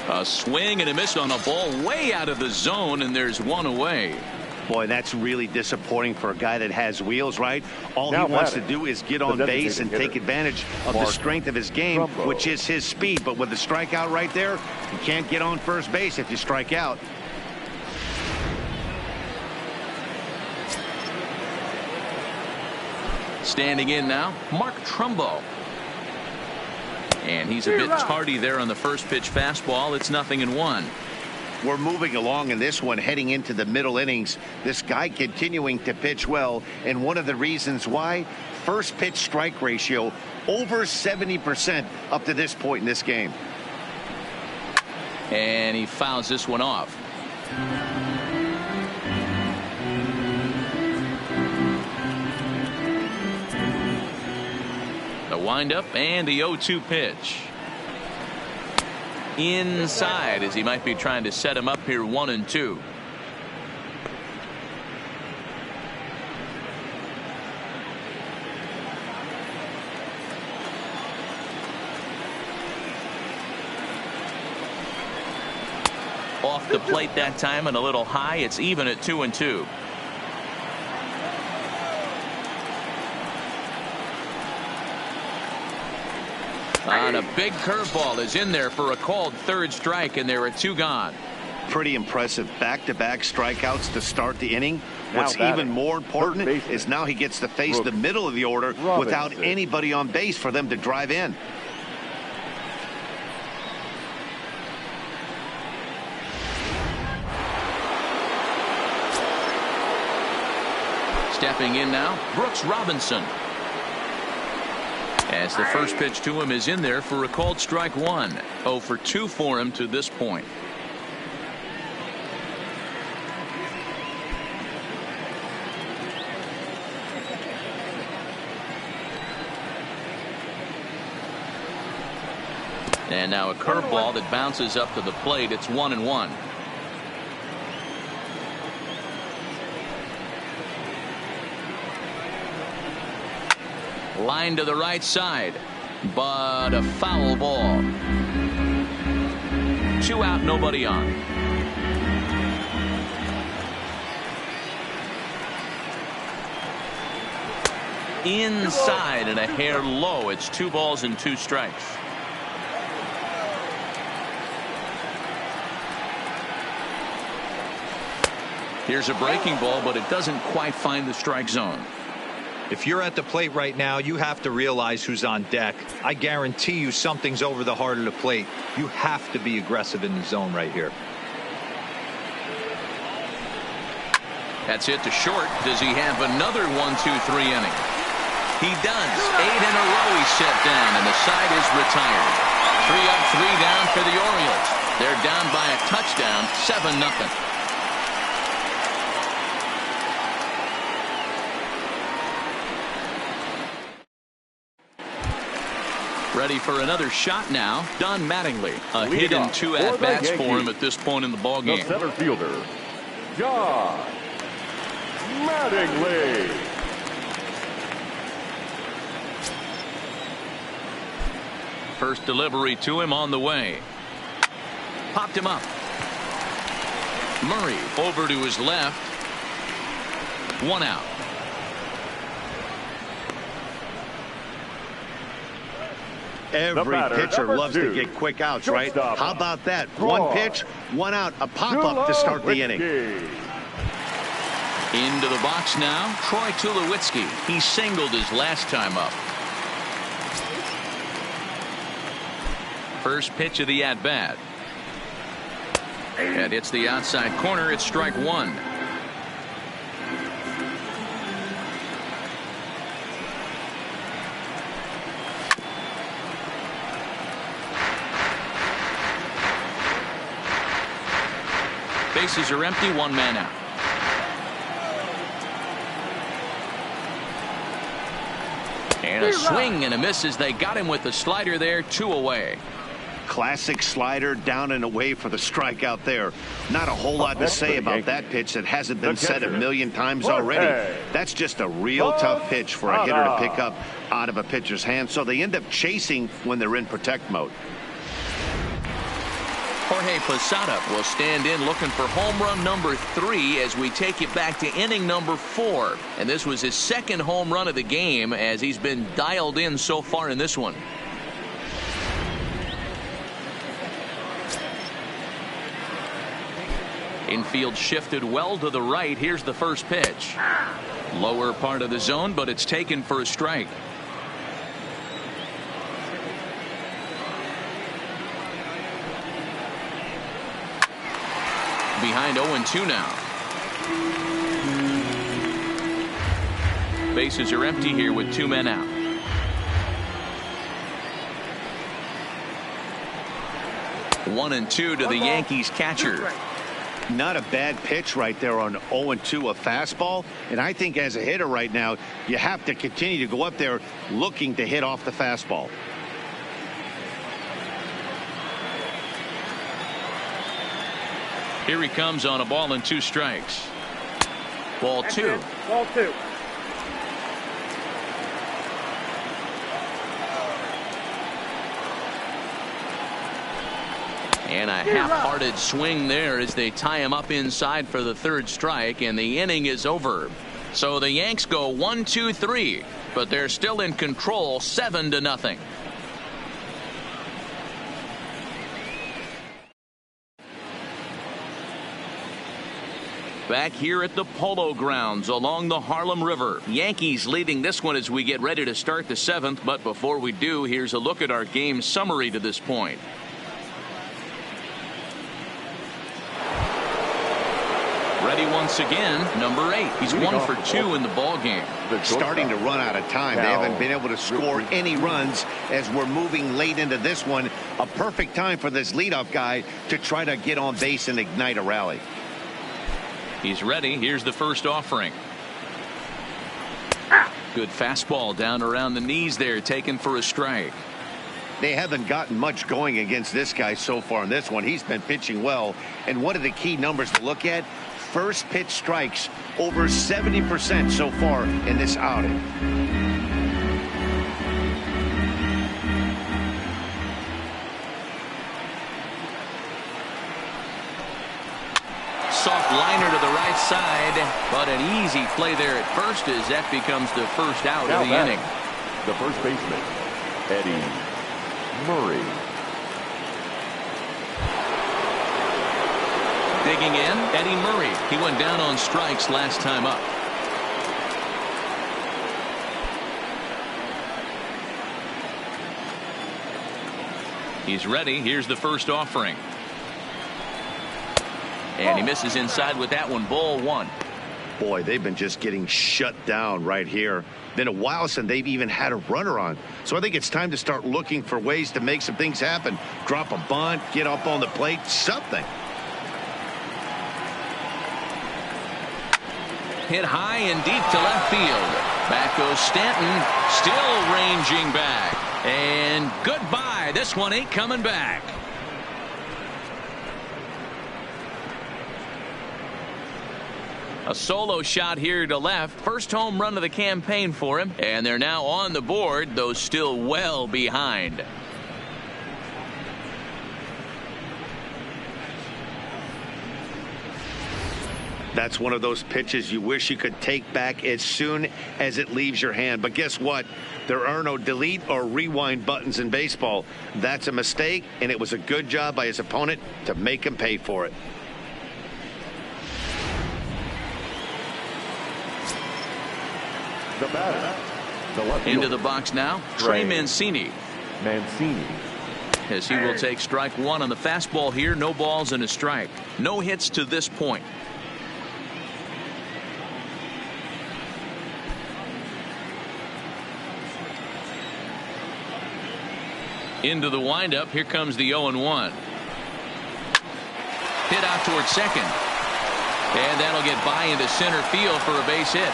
A swing and a miss on a ball way out of the zone, and there's 1 away. Boy, that's really disappointing for a guy that has wheels, right? All he wants to do is get on base and take advantage of the strength of his game, which is his speed. But with the strikeout right there, you can't get on first base if you strike out. Standing in now, Mark Trumbo. And he's a bit tardy there on the first pitch fastball. It's 0-1. We're moving along in this one, heading into the middle innings. This guy continuing to pitch well, and one of the reasons why, first pitch strike ratio over 70% up to this point in this game. And he fouls this one off. The windup and the 0-2 pitch. Inside as he might be trying to set him up here 1-2. Off the plate that time and a little high. It's even at 2-2. And a big curveball is in there for a called third strike, and there are 2 gone. Pretty impressive back-to-back strikeouts to start the inning. What's batting, even more important is now he gets to face the middle of the order without anybody on base for them to drive in. Stepping in now, Brooks Robinson. As the first pitch to him is in there for a called strike 1. 0 for 2 for him to this point. And now a curveball that bounces up to the plate. It's 1-1. Line to the right side, but a foul ball. 2 out, nobody on. Inside and a hair low. It's 2 balls and 2 strikes. Here's a breaking ball, but it doesn't quite find the strike zone. If you're at the plate right now, you have to realize who's on deck. I guarantee you something's over the heart of the plate. You have to be aggressive in the zone right here. That's hit to short. Does he have another 1-2-3 inning? He does. 8 in a row he's set down, and the side is retired. 3 up, 3 down for the Orioles. They're down by a touchdown, 7-0. Ready for another shot now. Don Mattingly. A hit and 2 at-bats for him at this point in the ballgame. The center fielder, John Mattingly. First delivery to him on the way. Popped him up. Murray over to his left. 1 out. Every pitcher loves to get quick outs, right? How about that? 1 pitch, 1 out, a pop-up to start the inning. Into the box now, Troy Tulowitzki. He singled his last time up. First pitch of the at-bat. And it's the outside corner. It's strike 1. Bases are empty, 1 man out. And a swing and a miss as they got him with the slider there, 2 away. Classic slider down and away for the strikeout there. Not a whole lot to say about that pitch that hasn't been said a million times already. That's just a real tough pitch for a hitter to pick up out of a pitcher's hand, so they end up chasing when they're in protect mode. Jorge Posada will stand in looking for home run number 3 as we take it back to inning number 4. And this was his 2nd home run of the game as he's been dialed in so far in this one. Infield shifted well to the right. Here's the first pitch. Lower part of the zone, but it's taken for a strike. Behind 0-2 now. Bases are empty here with 2 men out. One and 2 to the Yankees catcher. Not a bad pitch right there on 0-2, a fastball. And I think as a hitter right now, you have to continue to go up there looking to hit off the fastball. Here he comes on a ball and 2 strikes. Ball 2. Ball 2. And a half-hearted swing there as they tie him up inside for the 3rd strike, and the inning is over. So the Yanks go 1-2-3, but they're still in control, 7-0. back here at the Polo Grounds along the Harlem River. Yankees leading this one as we get ready to start the 7th. But before we do, here's a look at our game summary to this point. Ready once again, number 8. He's 1 for 2 in the ball game. Starting to run out of time. They haven't been able to score any runs as we're moving late into this one. A perfect time for this leadoff guy to try to get on base and ignite a rally. He's ready. Here's the first offering. Good fastball down around the knees there, taken for a strike. They haven't gotten much going against this guy so far in this one. He's been pitching well. And one of the key numbers to look at, first pitch strikes over 70% so far in this outing. Soft liner to the right side, but an easy play there at first as that becomes the first out of the inning. The first baseman, Eddie Murray. Digging in, Eddie Murray. He went down on strikes last time up. He's ready. Here's the first offering. And he misses inside with that one. Ball 1. Boy, they've been just getting shut down right here. Been a while since they've even had a runner on. So I think it's time to start looking for ways to make some things happen. Drop a bunt, get up on the plate, something. Hit high and deep to left field. Back goes Stanton, still ranging back. And goodbye. This one ain't coming back. A solo shot here to left. First home run of the campaign for him. And they're now on the board, though still well behind. That's one of those pitches you wish you could take back as soon as it leaves your hand. But guess what? There are no delete or rewind buttons in baseball. That's a mistake, and it was a good job by his opponent to make him pay for it. The batter, the left Into fielder, the box now, Trey Mancini. As he will take strike 1 on the fastball here. No balls and a strike. No hits to this point. Into the windup. Here comes the 0-1. Hit out towards second. And that'll get by into center field for a base hit.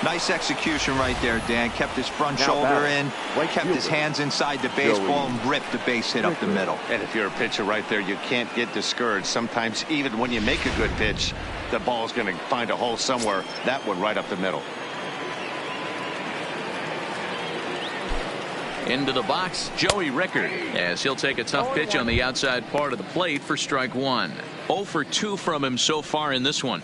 Nice execution right there, Dan. Kept his front shoulder in, kept his hands inside the baseball, and ripped the base hit up the middle. And if you're a pitcher right there, you can't get discouraged. Sometimes even when you make a good pitch, the ball's going to find a hole somewhere. That one right up the middle. Into the box, Joey Rickard, as he'll take a tough pitch on the outside part of the plate for strike 1. 0 for 2 from him so far in this one.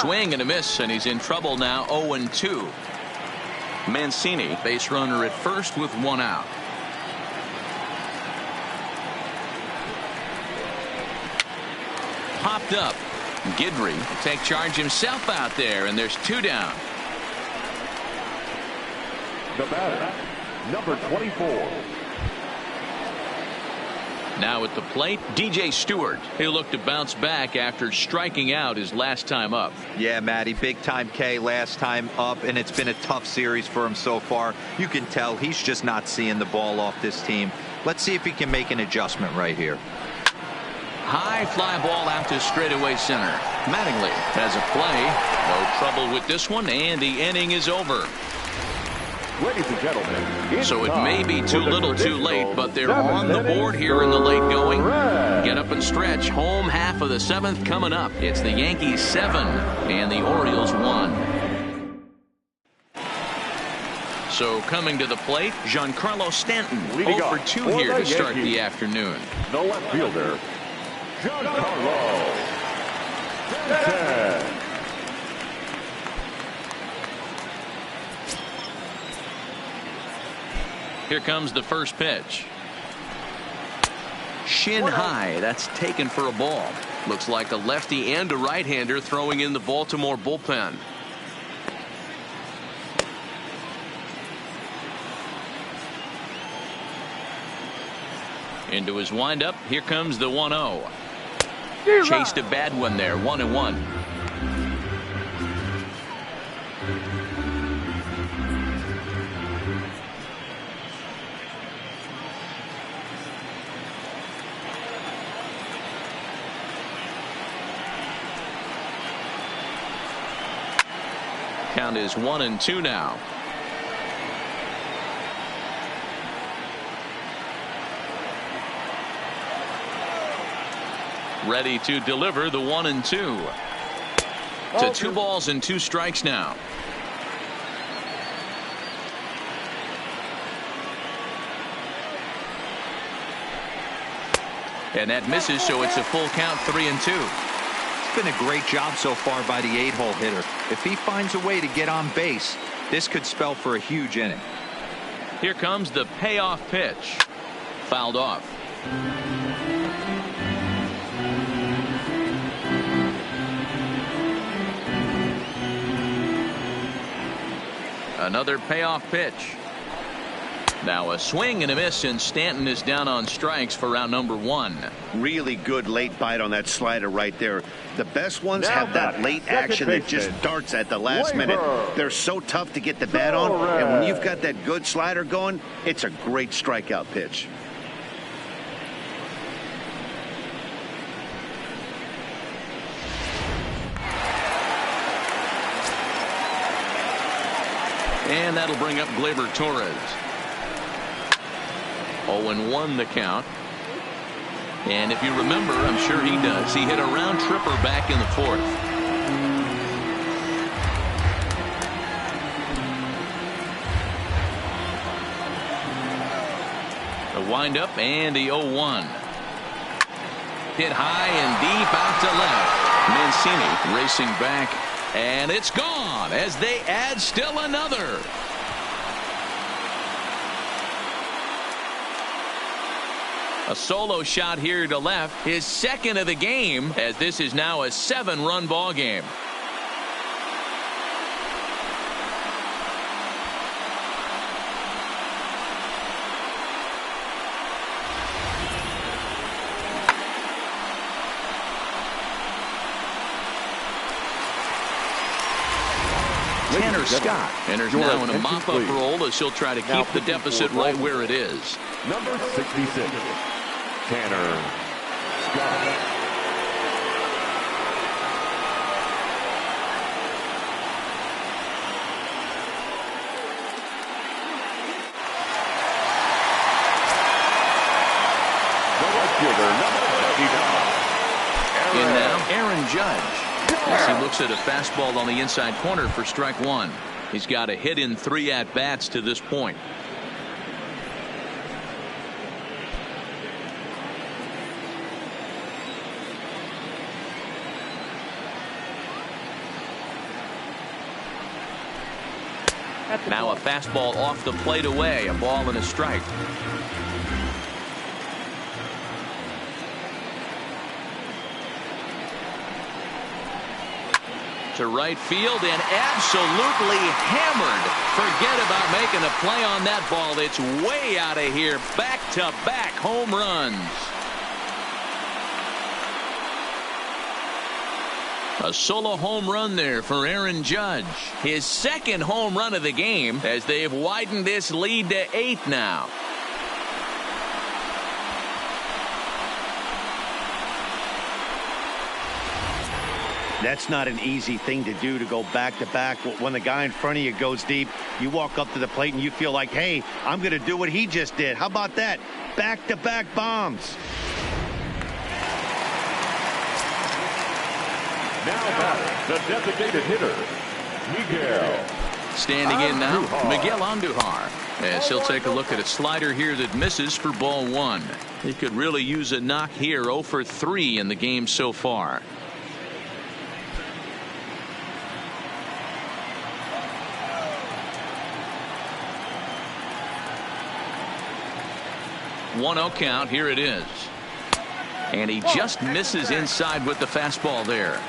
Swing and a miss, and he's in trouble now. 0-2. Mancini, base runner at first with 1 out. Popped up. Guidry will take charge himself out there, and there's 2 down. the batter, number 24. Now at the plate, DJ Stewart. He'll look to bounce back after striking out his last time up. Yeah, Matty, big time K last time up, and it's been a tough series for him so far. You can tell he's just not seeing the ball off this team. Let's see if he can make an adjustment right here. High fly ball out to straightaway center. Mattingly has a play. No trouble with this one, and the inning is over. Ladies and gentlemen, so it may be too little too late, but they're on the board here in the late going. Get up and stretch. Home half of the 7th coming up. It's the Yankees 7 and the Orioles 1. So coming to the plate, Giancarlo Stanton, 0 for 2 here to start the afternoon. The left fielder, Giancarlo Stanton. Here comes the first pitch. Shin high. That's taken for a ball. Looks like a lefty and a right-hander throwing in the Baltimore bullpen. Into his windup. Here comes the 1-0. Chased a bad one there. 1-1. Count is 1-2 now. Ready to deliver the 1-2. To 2 balls and 2 strikes now. And that misses, so it's a full count, 3-2. It's been a great job so far by the 8-hole hitter. If he finds a way to get on base, this could spell for a huge inning. Here comes the payoff pitch. Fouled off. Another payoff pitch. Now a swing and a miss, and Stanton is down on strikes for round number 1. Really good late bite on that slider right there. The best ones have that late action that just darts at the last minute. They're so tough to get the bat on, and when you've got that good slider going, it's a great strikeout pitch. And that'll bring up Gleyber Torres. 0-1 the count. And if you remember, I'm sure he does, he hit a round tripper back in the 4th. The windup and the 0-1. Hit high and deep out to left. Mancini racing back, and it's gone as they add still another. A solo shot here to left, his second of the game, as this is now a 7-run ball game. Tanner Scott enters now in a mop-up role as he'll try to keep the deficit right where it is. Number 66, Tanner Scott. In now, Aaron Judge. As he looks at a fastball on the inside corner for strike 1. He's got a hit in 3 at-bats to this point. Now a fastball off the plate away, a ball and a strike. To right field and absolutely hammered. Forget about making a play on that ball. It's way out of here. Back-to-back home runs. A solo home run there for Aaron Judge. His second home run of the game as they've widened this lead to 8 now. That's not an easy thing to do, to go back-to-back. When the guy in front of you goes deep, you walk up to the plate and you feel like, hey, I'm going to do what he just did. How about that? Back-to-back bombs. Now the designated hitter, Miguel. Standing in now, Miguel Andujar. As he'll take a look at a slider here that misses for ball 1. He could really use a knock here. 0 for 3 in the game so far. 1-0 count. Here it is. And he just misses inside with the fastball there.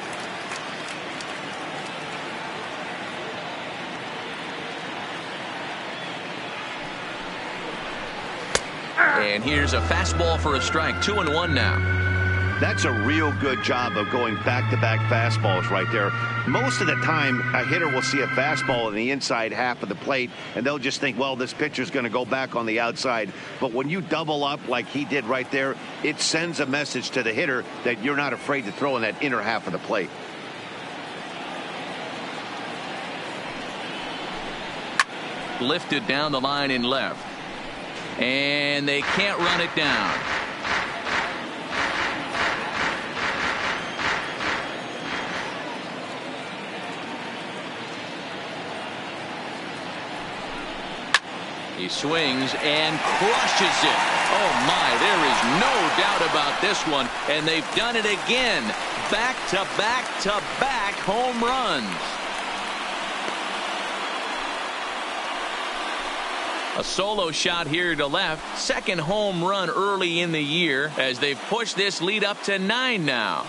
And here's a fastball for a strike. 2-1 now. That's a real good job of going back-to-back fastballs right there. Most of the time, a hitter will see a fastball in the inside half of the plate, and they'll just think, well, this pitcher's going to go back on the outside. But when you double up like he did right there, it sends a message to the hitter that you're not afraid to throw in that inner half of the plate. Lifted down the line in left. And they can't run it down. He swings and crushes it. Oh my, there is no doubt about this one. And they've done it again. Back-to-back-to-back home runs. A solo shot here to left. Second home run early in the year as they've pushed this lead up to 9 now.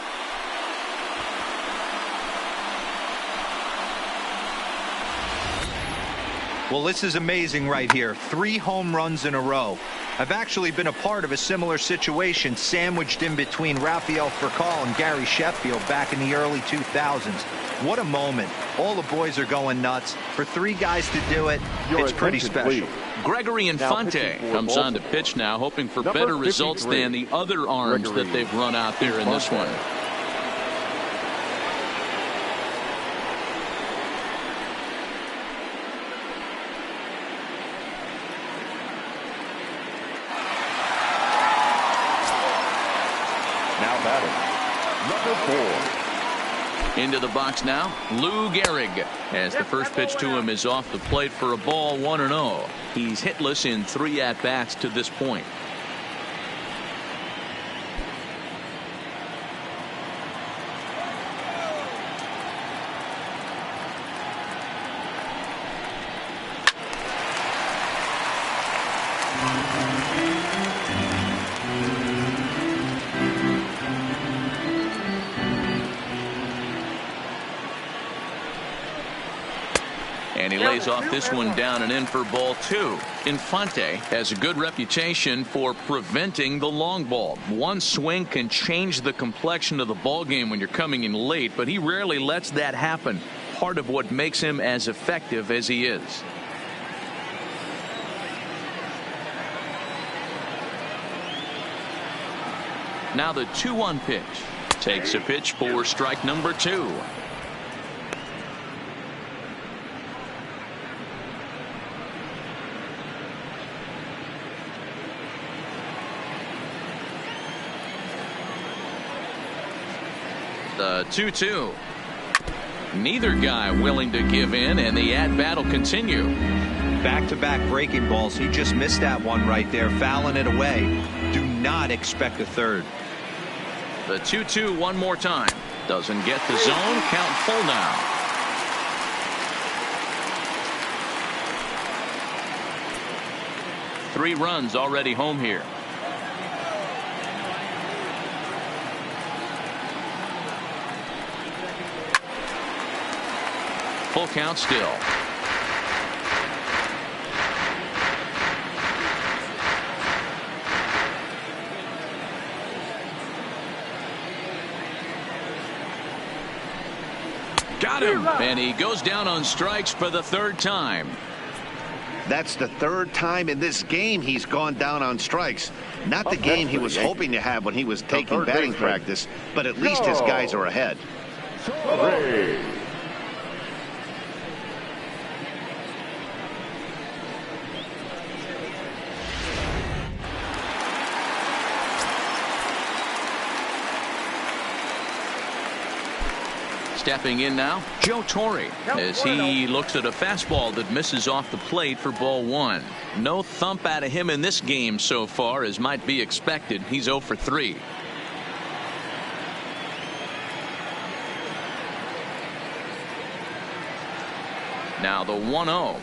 Well, this is amazing right here. 3 home runs in a row. I've actually been a part of a similar situation sandwiched in between Rafael Furcal and Gary Sheffield back in the early 2000s. What a moment. All the boys are going nuts. For 3 guys to do it, it's pretty special. Gregory Infante comes on to pitch now, hoping for better results than the other arms that they've run out there in this one. Now batting, number 4. Into the box now, Lou Gehrig, as the first pitch to him is off the plate for a ball. 1-0. He's hitless in 3 at-bats to this point. And he lays off this one down and in for ball 2. Infante has a good reputation for preventing the long ball. One swing can change the complexion of the ball game when you're coming in late, but he rarely lets that happen. Part of what makes him as effective as he is. Now the 2-1 pitch. Takes a pitch for strike number 2. The 2-2. Neither guy willing to give in, and the at-bat will continue. Back-to-back breaking balls. He just missed that one right there, fouling it away. Do not expect a third. The 2-2 one more time. Doesn't get the zone. Count full now. Three runs already home here. Full count still. Got him, and he goes down on strikes for the 3rd time. That's the 3rd time in this game he's gone down on strikes. Not the game he was hoping to have when he was taking batting practice, but at least his guys are ahead. Stepping in now, Joe Torre, as he looks at a fastball that misses off the plate for ball 1. No thump out of him in this game so far, as might be expected. He's 0 for 3. Now the 1-0.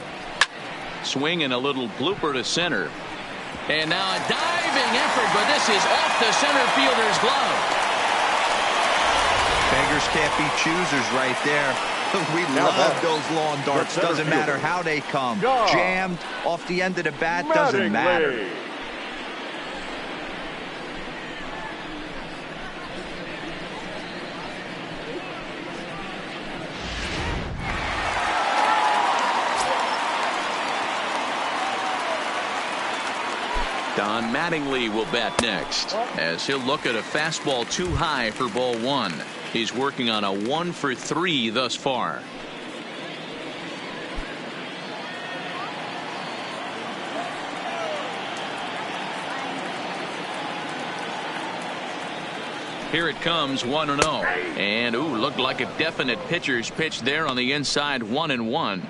Swing and a little blooper to center. And now a diving effort, but this is off the center fielder's glove. Beggars can't be choosers right there. We love those lawn darts. Doesn't matter how they come. Jammed off the end of the bat, doesn't matter. Don Mattingly will bat next as he'll look at a fastball too high for ball one. He's working on a 1-for-3 thus far. Here it comes, 1-0. And ooh, looked like a definite pitcher's pitch there on the inside, 1-1.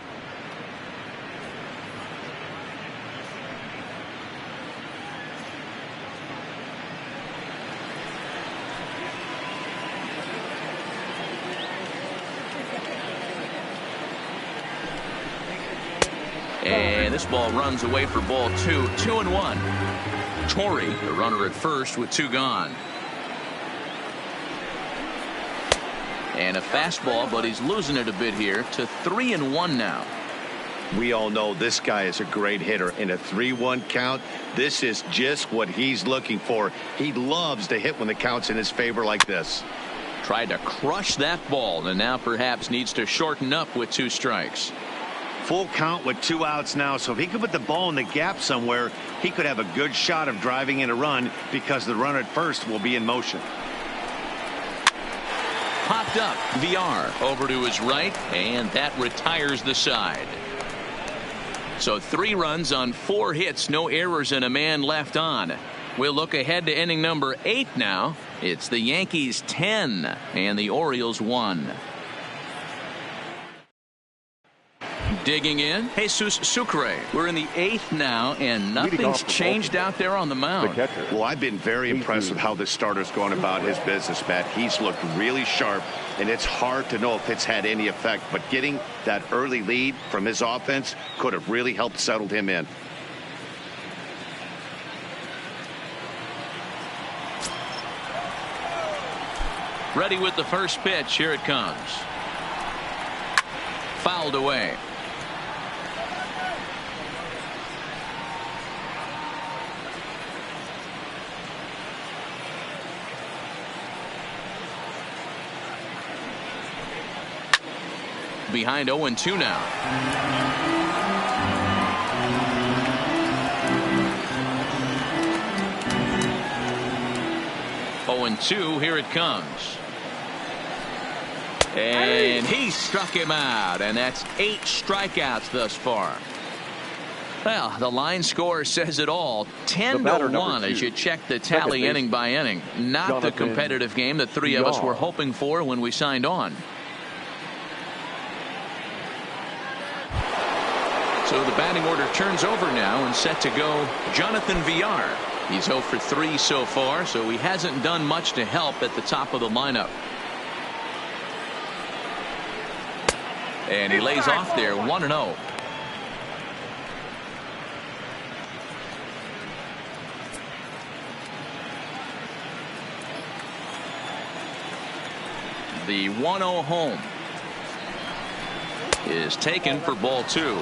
And this ball runs away for ball two. 2-1. Torrey, the runner at first with 2 gone. And a fastball, but he's losing it a bit here to 3-1 now. We all know this guy is a great hitter. In a 3-1 count, this is just what he's looking for. He loves to hit when the count's in his favor like this. Tried to crush that ball and now perhaps needs to shorten up with 2 strikes. Full count with 2 outs now, so if he could put the ball in the gap somewhere, he could have a good shot of driving in a run because the runner at first will be in motion. Popped up, VR over to his right, and that retires the side. So 3 runs on 4 hits, no errors, and a man left on. We'll look ahead to inning number 8 now. It's the Yankees 10 and the Orioles 1. Digging in, Jesus Sucre. We're in the 8th now, and nothing's changed out there on the mound. Well, I've been very impressed with how this starter's going about his business, Matt. He's looked really sharp, and it's hard to know if it's had any effect. But getting that early lead from his offense could have really helped settle him in. Ready with the first pitch. Here it comes. Fouled away. Behind 0-2 now. Here it comes. And he struck him out, and that's 8 strikeouts thus far. Well, the line score says it all. 10-1 as you check the tally inning by inning. Not the competitive game that 3 of us were hoping for when we signed on. So the batting order turns over now and set to go Jonathan VR. He's 0 for 3 so far, so he hasn't done much to help at the top of the lineup. And he lays off there, 1-0. The 1-0 home is taken for ball 2.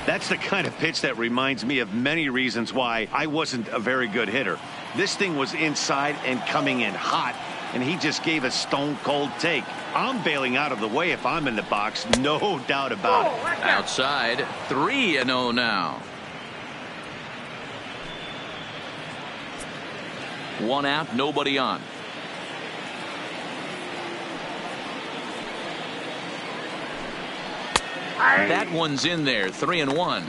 That's the kind of pitch that reminds me of many reasons why I wasn't a very good hitter. This thing was inside and coming in hot, and he just gave a stone-cold take. I'm bailing out of the way if I'm in the box, no doubt about it. Outside, 3-0 now. 1 out, nobody on. That one's in there, 3-1.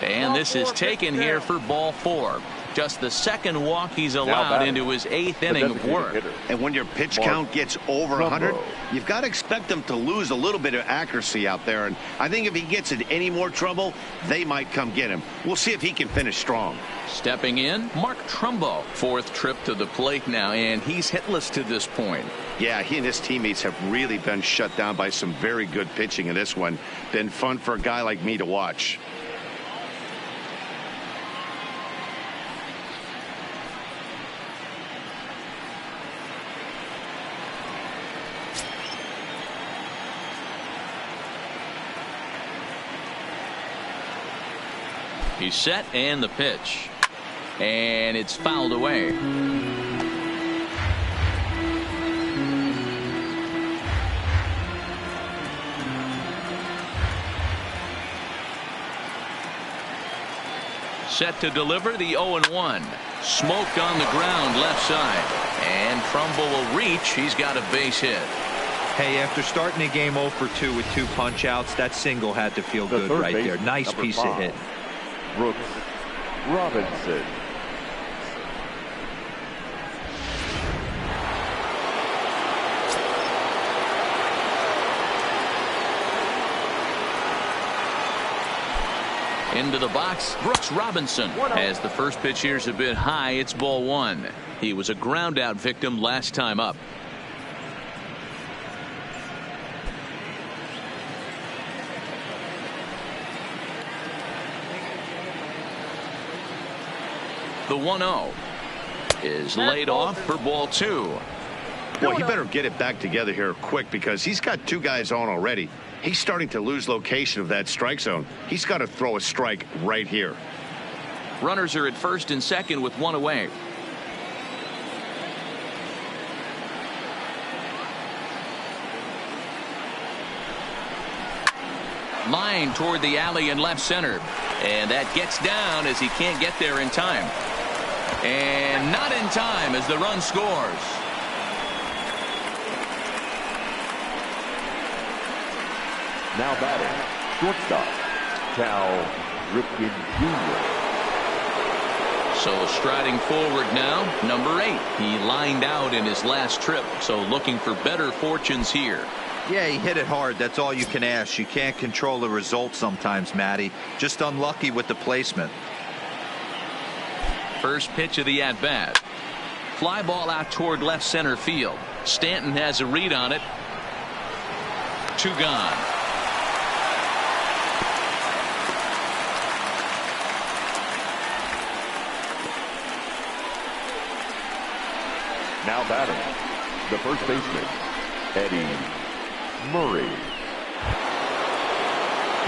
And this is taken here for ball 4. Just the second walk he's allowed into his 8th inning of work. And when your pitch count gets over 100, you've got to expect them to lose a little bit of accuracy out there. And I think if he gets in any more trouble, they might come get him. We'll see if he can finish strong. Stepping in, Mark Trumbo. 4th trip to the plate now, and he's hitless to this point. Yeah, he and his teammates have really been shut down by some very good pitching in this one. Been fun for a guy like me to watch. He's set, and the pitch. And it's fouled away. Set to deliver the 0-1. Smoked on the ground left side. And Trumbull will reach. He's got a base hit. Hey, after starting the game 0 for 2 with 2 punch outs, that single had to feel good right there. Nice piece of hit. Brooks Robinson. Into the box, Brooks Robinson. As the first pitch here's a bit high, it's ball 1. He was a ground out victim last time up. The 1-0 is laid off for ball 2. Boy, he better get it back together here quick because he's got 2 guys on already. He's starting to lose location of that strike zone. He's got to throw a strike right here. Runners are at first and second with 1 away. Line toward the alley in left center. And that gets down as he can't get there in time. And not in time as the run scores. Now batting, shortstop, Cal Ripken Jr. So striding forward now, number 8. He lined out in his last trip, so looking for better fortunes here. Yeah, he hit it hard. That's all you can ask. You can't control the result sometimes, Matty. Just unlucky with the placement. First pitch of the at-bat. Fly ball out toward left center field. Stanton has a read on it. 2 gone. Now batting, the first baseman, Eddie Murray.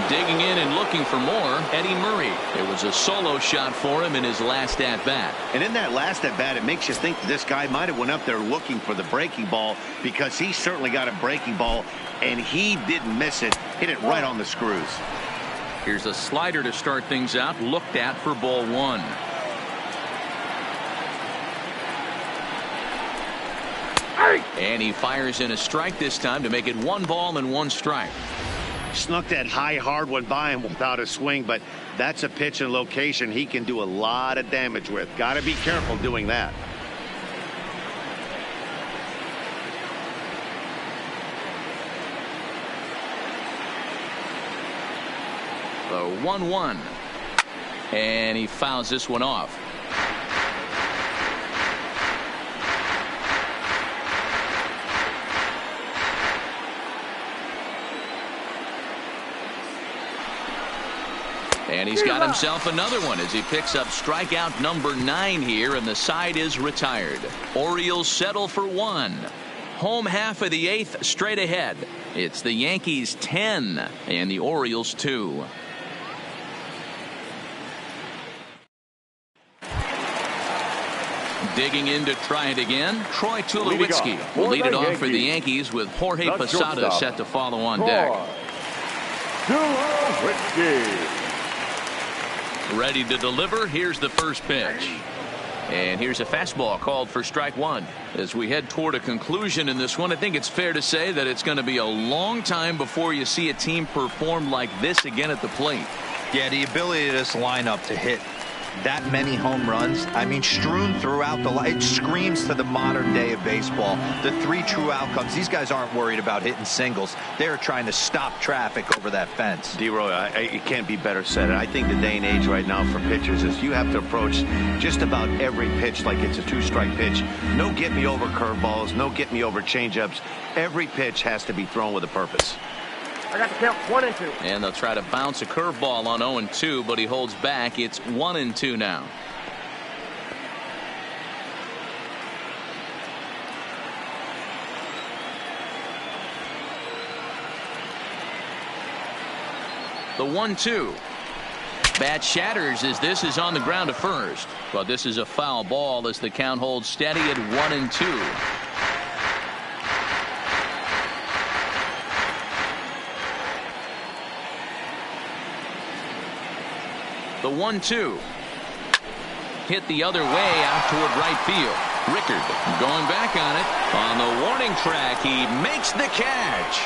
Digging in and looking for more, Eddie Murray. It was a solo shot for him in his last at-bat. And in that last at-bat, it makes you think that this guy might have went up there looking for the breaking ball because he certainly got a breaking ball, and he didn't miss it. Hit it right on the screws. Here's a slider to start things out, looked at for ball 1. And he fires in a strike this time to make it 1 ball and 1 strike. Snuck that high hard one by him without a swing, but that's a pitch and location he can do a lot of damage with. Got to be careful doing that. The 1-1. And he fouls this one off. And he's got himself another one as he picks up strikeout number 9 here, and the side is retired. Orioles settle for 1. Home half of the 8th straight ahead. It's the Yankees 10 and the Orioles 2. Digging in to try it again, Troy Tulowitzki will lead it off for the Yankees with Jorge Posada set to follow on deck. Tulowitzki. Ready to deliver. Here's the first pitch. And here's a fastball called for strike 1. As we head toward a conclusion in this one, I think it's fair to say that it's going to be a long time before you see a team perform like this again at the plate. Yeah, the ability of this lineup to hit that many home runs, I mean, strewn throughout the line. It screams to the modern day of baseball. The 3 true outcomes. These guys aren't worried about hitting singles. They're trying to stop traffic over that fence. D-Roy, it can't be better said. I think the day and age right now for pitchers is you have to approach just about every pitch like it's a 2-strike pitch. No get-me-over curveballs, no get-me-over changeups. Every pitch has to be thrown with a purpose. I got to count 1 and 2. And they'll try to bounce a curveball on 0-2, but he holds back. It's 1-2 now. The 1-2. Bat shatters as this is on the ground to first. But this is a foul ball as the count holds steady at 1-2. The 1-2. Hit the other way out toward right field. Rickard going back on it. On the warning track, he makes the catch.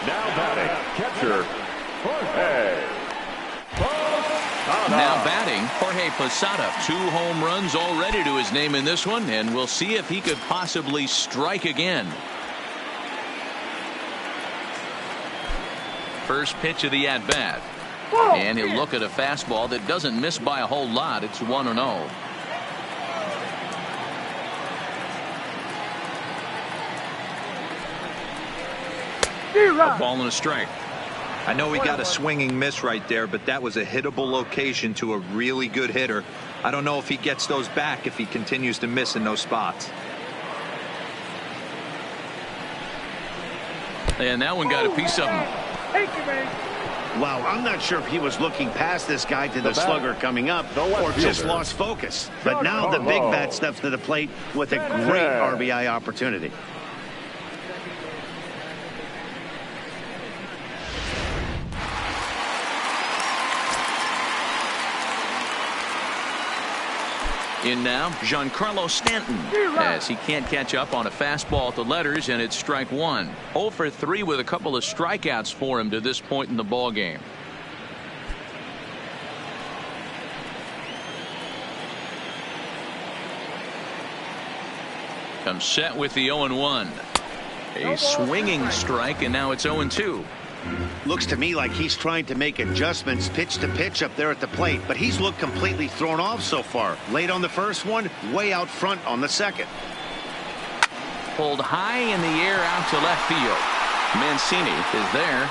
Now batting, catcher, Jorge Posada. Now batting, Jorge Posada. 2 home runs already to his name in this one, and we'll see if he could possibly strike again. First pitch of the at-bat. And he'll look at a fastball that doesn't miss by a whole lot. It's 1-0. A ball and a strike. I know he got a swinging miss right there, but that was a hittable location to a really good hitter. I don't know if he gets those back if he continues to miss in those spots. And that one got a piece of him. Wow, I'm not sure if he was looking past this guy to the slugger coming up or just lost focus. But now the big bat steps to the plate with a great RBI opportunity. In now, Giancarlo Stanton, as he can't catch up on a fastball at the letters, and it's strike 1. 0 for 3 with a couple of strikeouts for him to this point in the ball game. Comes set with the 0-1. A swinging strike, and now it's 0-2. Looks to me like he's trying to make adjustments pitch to pitch up there at the plate, but he's looked completely thrown off so far. Late on the first one, way out front on the second. Pulled high in the air out to left field. Mancini is there.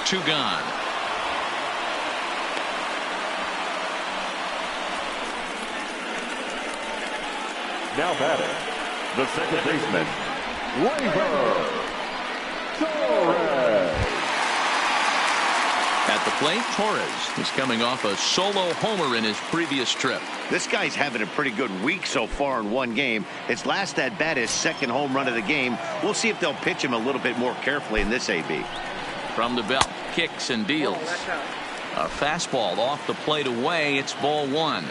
2 gone. Now batting, the second baseman, Gleyber Torres. At the plate, Torres is coming off a solo homer in his previous trip. This guy's having a pretty good week so far in one game. His last at bat, his second home run of the game. We'll see if they'll pitch him a little bit more carefully in this AB. From the belt, kicks and deals. A fastball off the plate away. It's ball 1.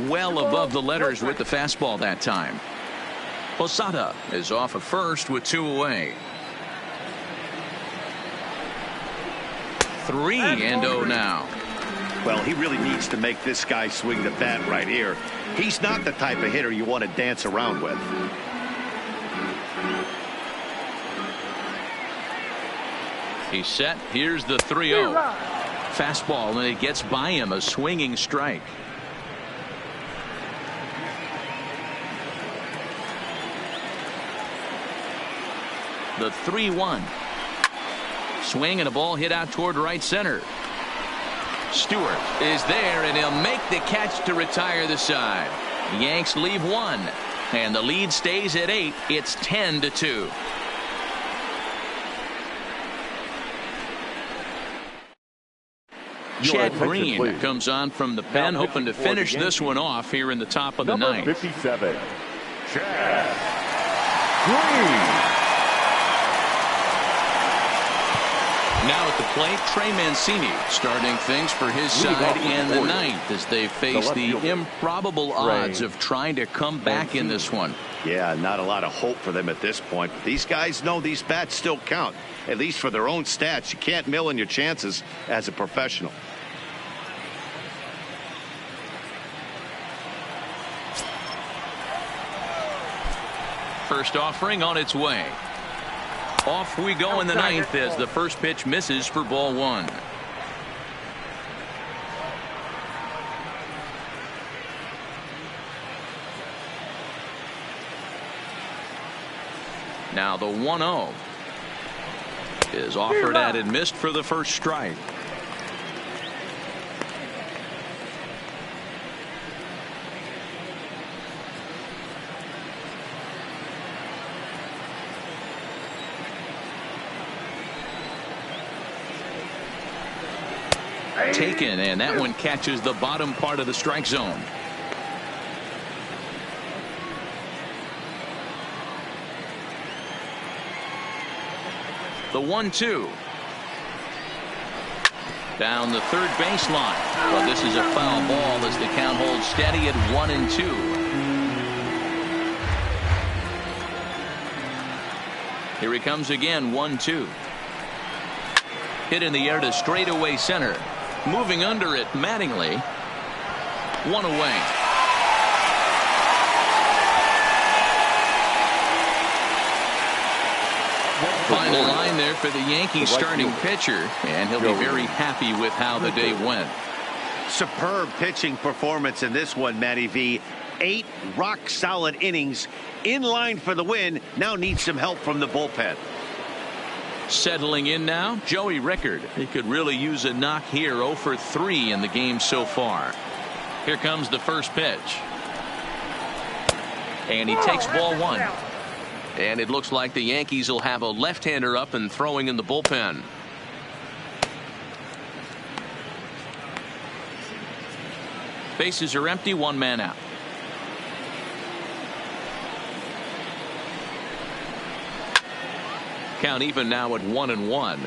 Well above the letters with the fastball that time. Posada is off of first with 2 away. 3-0 now. Well, he really needs to make this guy swing the bat right here. He's not the type of hitter you want to dance around with. He's set. Here's the 3-0. Fastball, and it gets by him, a swinging strike. The 3-1. Swing and a ball hit out toward right center. Stewart is there, and he'll make the catch to retire the side. Yanks leave 1, and the lead stays at 8. It's 10-2. Chad Green comes on from the pen, hoping to finish this one off here in the top of the ninth. 57, Chad Green. Now at the plate, Trey Mancini starting things for his side in the ninth as they face the improbable odds of trying to come back in this one. Yeah, not a lot of hope for them at this point. But these guys know these bats still count, at least for their own stats. You can't mill in your chances as a professional. First offering on its way. Off we go in the ninth as the first pitch misses for ball one. Now the 1-0 is offered at and missed for the first strike. Taken, and that one catches the bottom part of the strike zone. The 1-2 down the third baseline, but this is a foul ball as the count holds steady at 1-2. Here he comes again. 1-2 hit in the air to straightaway center. Moving under it, Mattingly. One away. Final line there for the Yankees starting pitcher, and he'll be very happy with how the day went. Superb pitching performance in this one, Matty V. 8 rock-solid innings, in line for the win. Now needs some help from the bullpen. Settling in now, Joey Rickard. He could really use a knock here. 0 for 3 in the game so far. Here comes the first pitch. And he takes ball one. And it looks like the Yankees will have a left-hander up and throwing in the bullpen. Bases are empty, one man out. Count even now at 1-1.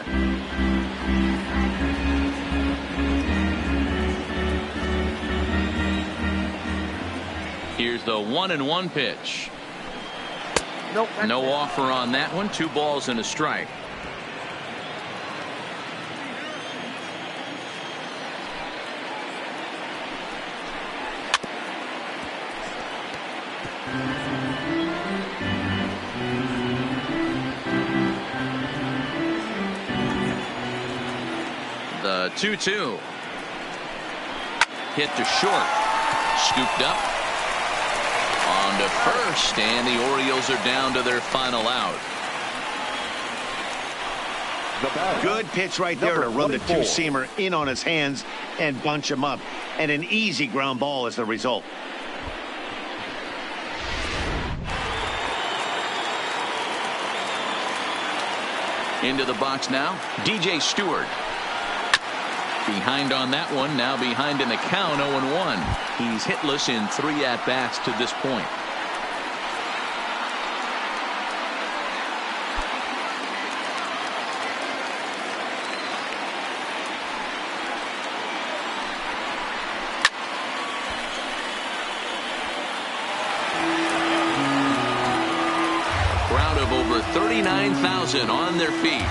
Here's the 1-1 pitch. Nope, no offer on that one. 2 balls and a strike. The 2-2 hit to short, scooped up on to first, and the Orioles are down to their final out. Good pitch right there to run the two-seamer in on his hands and bunch him up, and an easy ground ball as the result. Into the box now, DJ Stewart. Behind on that one, now behind in the count. 0-1. He's hitless in 3 at-bats to this point. Crowd of over 39,000 on their feet.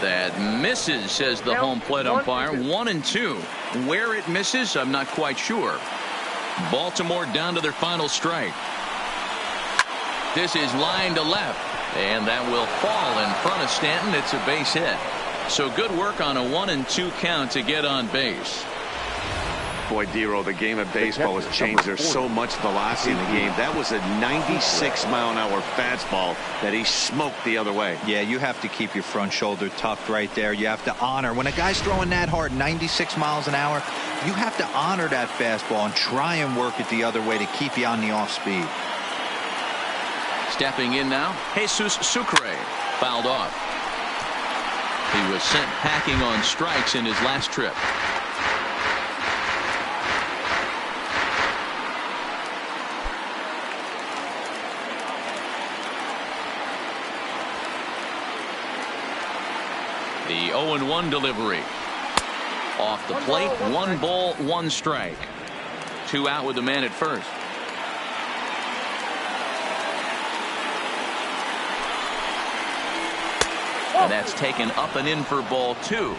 That misses, says the home plate umpire. 1-2. Where it misses, I'm not quite sure. Baltimore down to their final strike. This is line to left, and that will fall in front of Stanton. It's a base hit. So good work on a 1-2 count to get on base. Boy, Dero, the game of baseball has changed. There's so much velocity in the game. That was a 96-mile-an-hour fastball that he smoked the other way. Yeah, you have to keep your front shoulder tucked right there. You have to honor. When a guy's throwing that hard, 96 miles an hour, you have to honor that fastball and try and work it the other way to keep you on the off speed. Stepping in now, Jesus Sucre. Fouled off. He was sent packing on strikes in his last trip. The 0-1 delivery. Off the plate, 1 ball, 1 strike. 2 out with the man at first. And that's taken up and in for ball 2.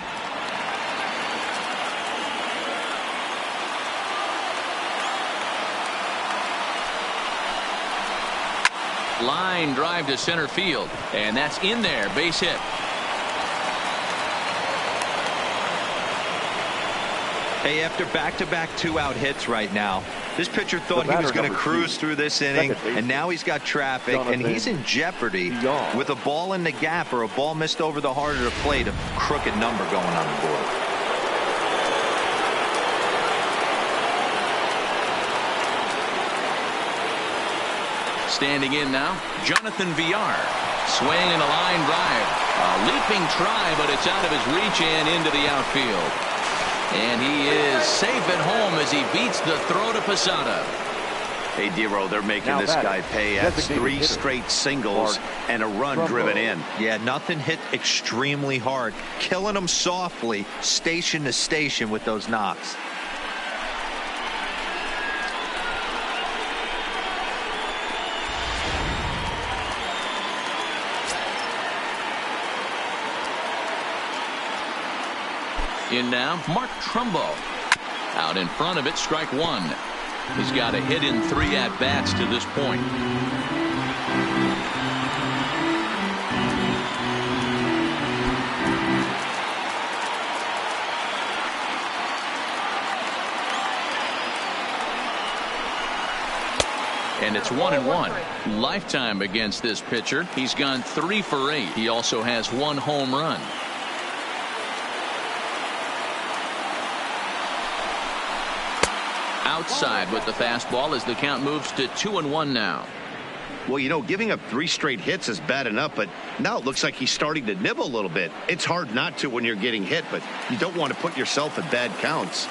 Line drive to center field, and that's in there. Base hit. Hey, after back-to-back 2-out hits right now, this pitcher thought he was going to cruise through this inning, and now he's got traffic, and he's in jeopardy with a ball in the gap or a ball missed over the heart of the plate, a crooked number going on the board. Standing in now, Jonathan Villar. Swing and a line drive. A leaping try, but it's out of his reach and into the outfield. And he is safe at home as he beats the throw to Posada. Hey, Dero, they're making this guy pay. That's 3 straight singles and a run driven in. Yeah, nothing hit extremely hard. Killing him softly, station to station with those knocks. In now, Mark Trumbo. Out in front of it, strike 1. He's got a hit in 3 at-bats to this point. And it's 1-1. Lifetime against this pitcher. He's gone 3 for 8. He also has 1 home run. Outside with the fastball as the count moves to 2-1 now. Well, you know, giving up 3 straight hits is bad enough, but now it looks like he's starting to nibble a little bit. It's hard not to when you're getting hit, but you don't want to put yourself in bad counts.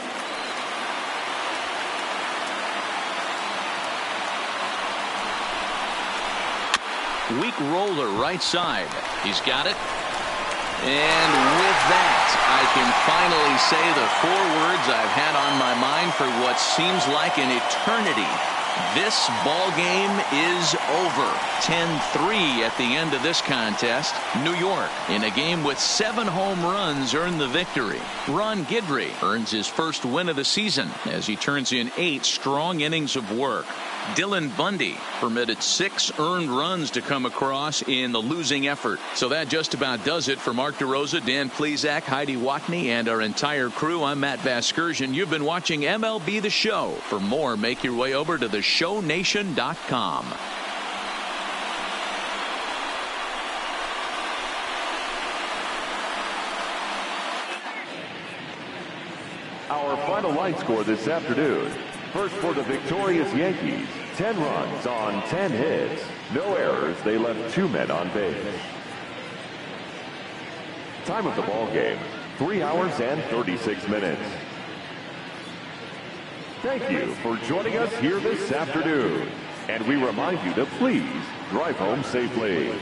Weak roller right side. He's got it. And with that, I can finally say the 4 words I've had on my mind for what seems like an eternity. This ball game is over. 10-3 at the end of this contest. New York, in a game with 7 home runs, earned the victory. Ron Guidry earns his first win of the season as he turns in 8 strong innings of work. Dylan Bundy permitted 6 earned runs to come across in the losing effort. So that just about does it for Mark DeRosa, Dan Plesac, Heidi Watney, and our entire crew. I'm Matt Vasgersian. You've been watching MLB The Show. For more, make your way over to theshownation.com. Our final line score this afternoon. First for the victorious Yankees, 10 runs on 10 hits. No errors. They left 2 men on base. Time of the ball game, 3 hours and 36 minutes. Thank you for joining us here this afternoon. And we remind you to please drive home safely.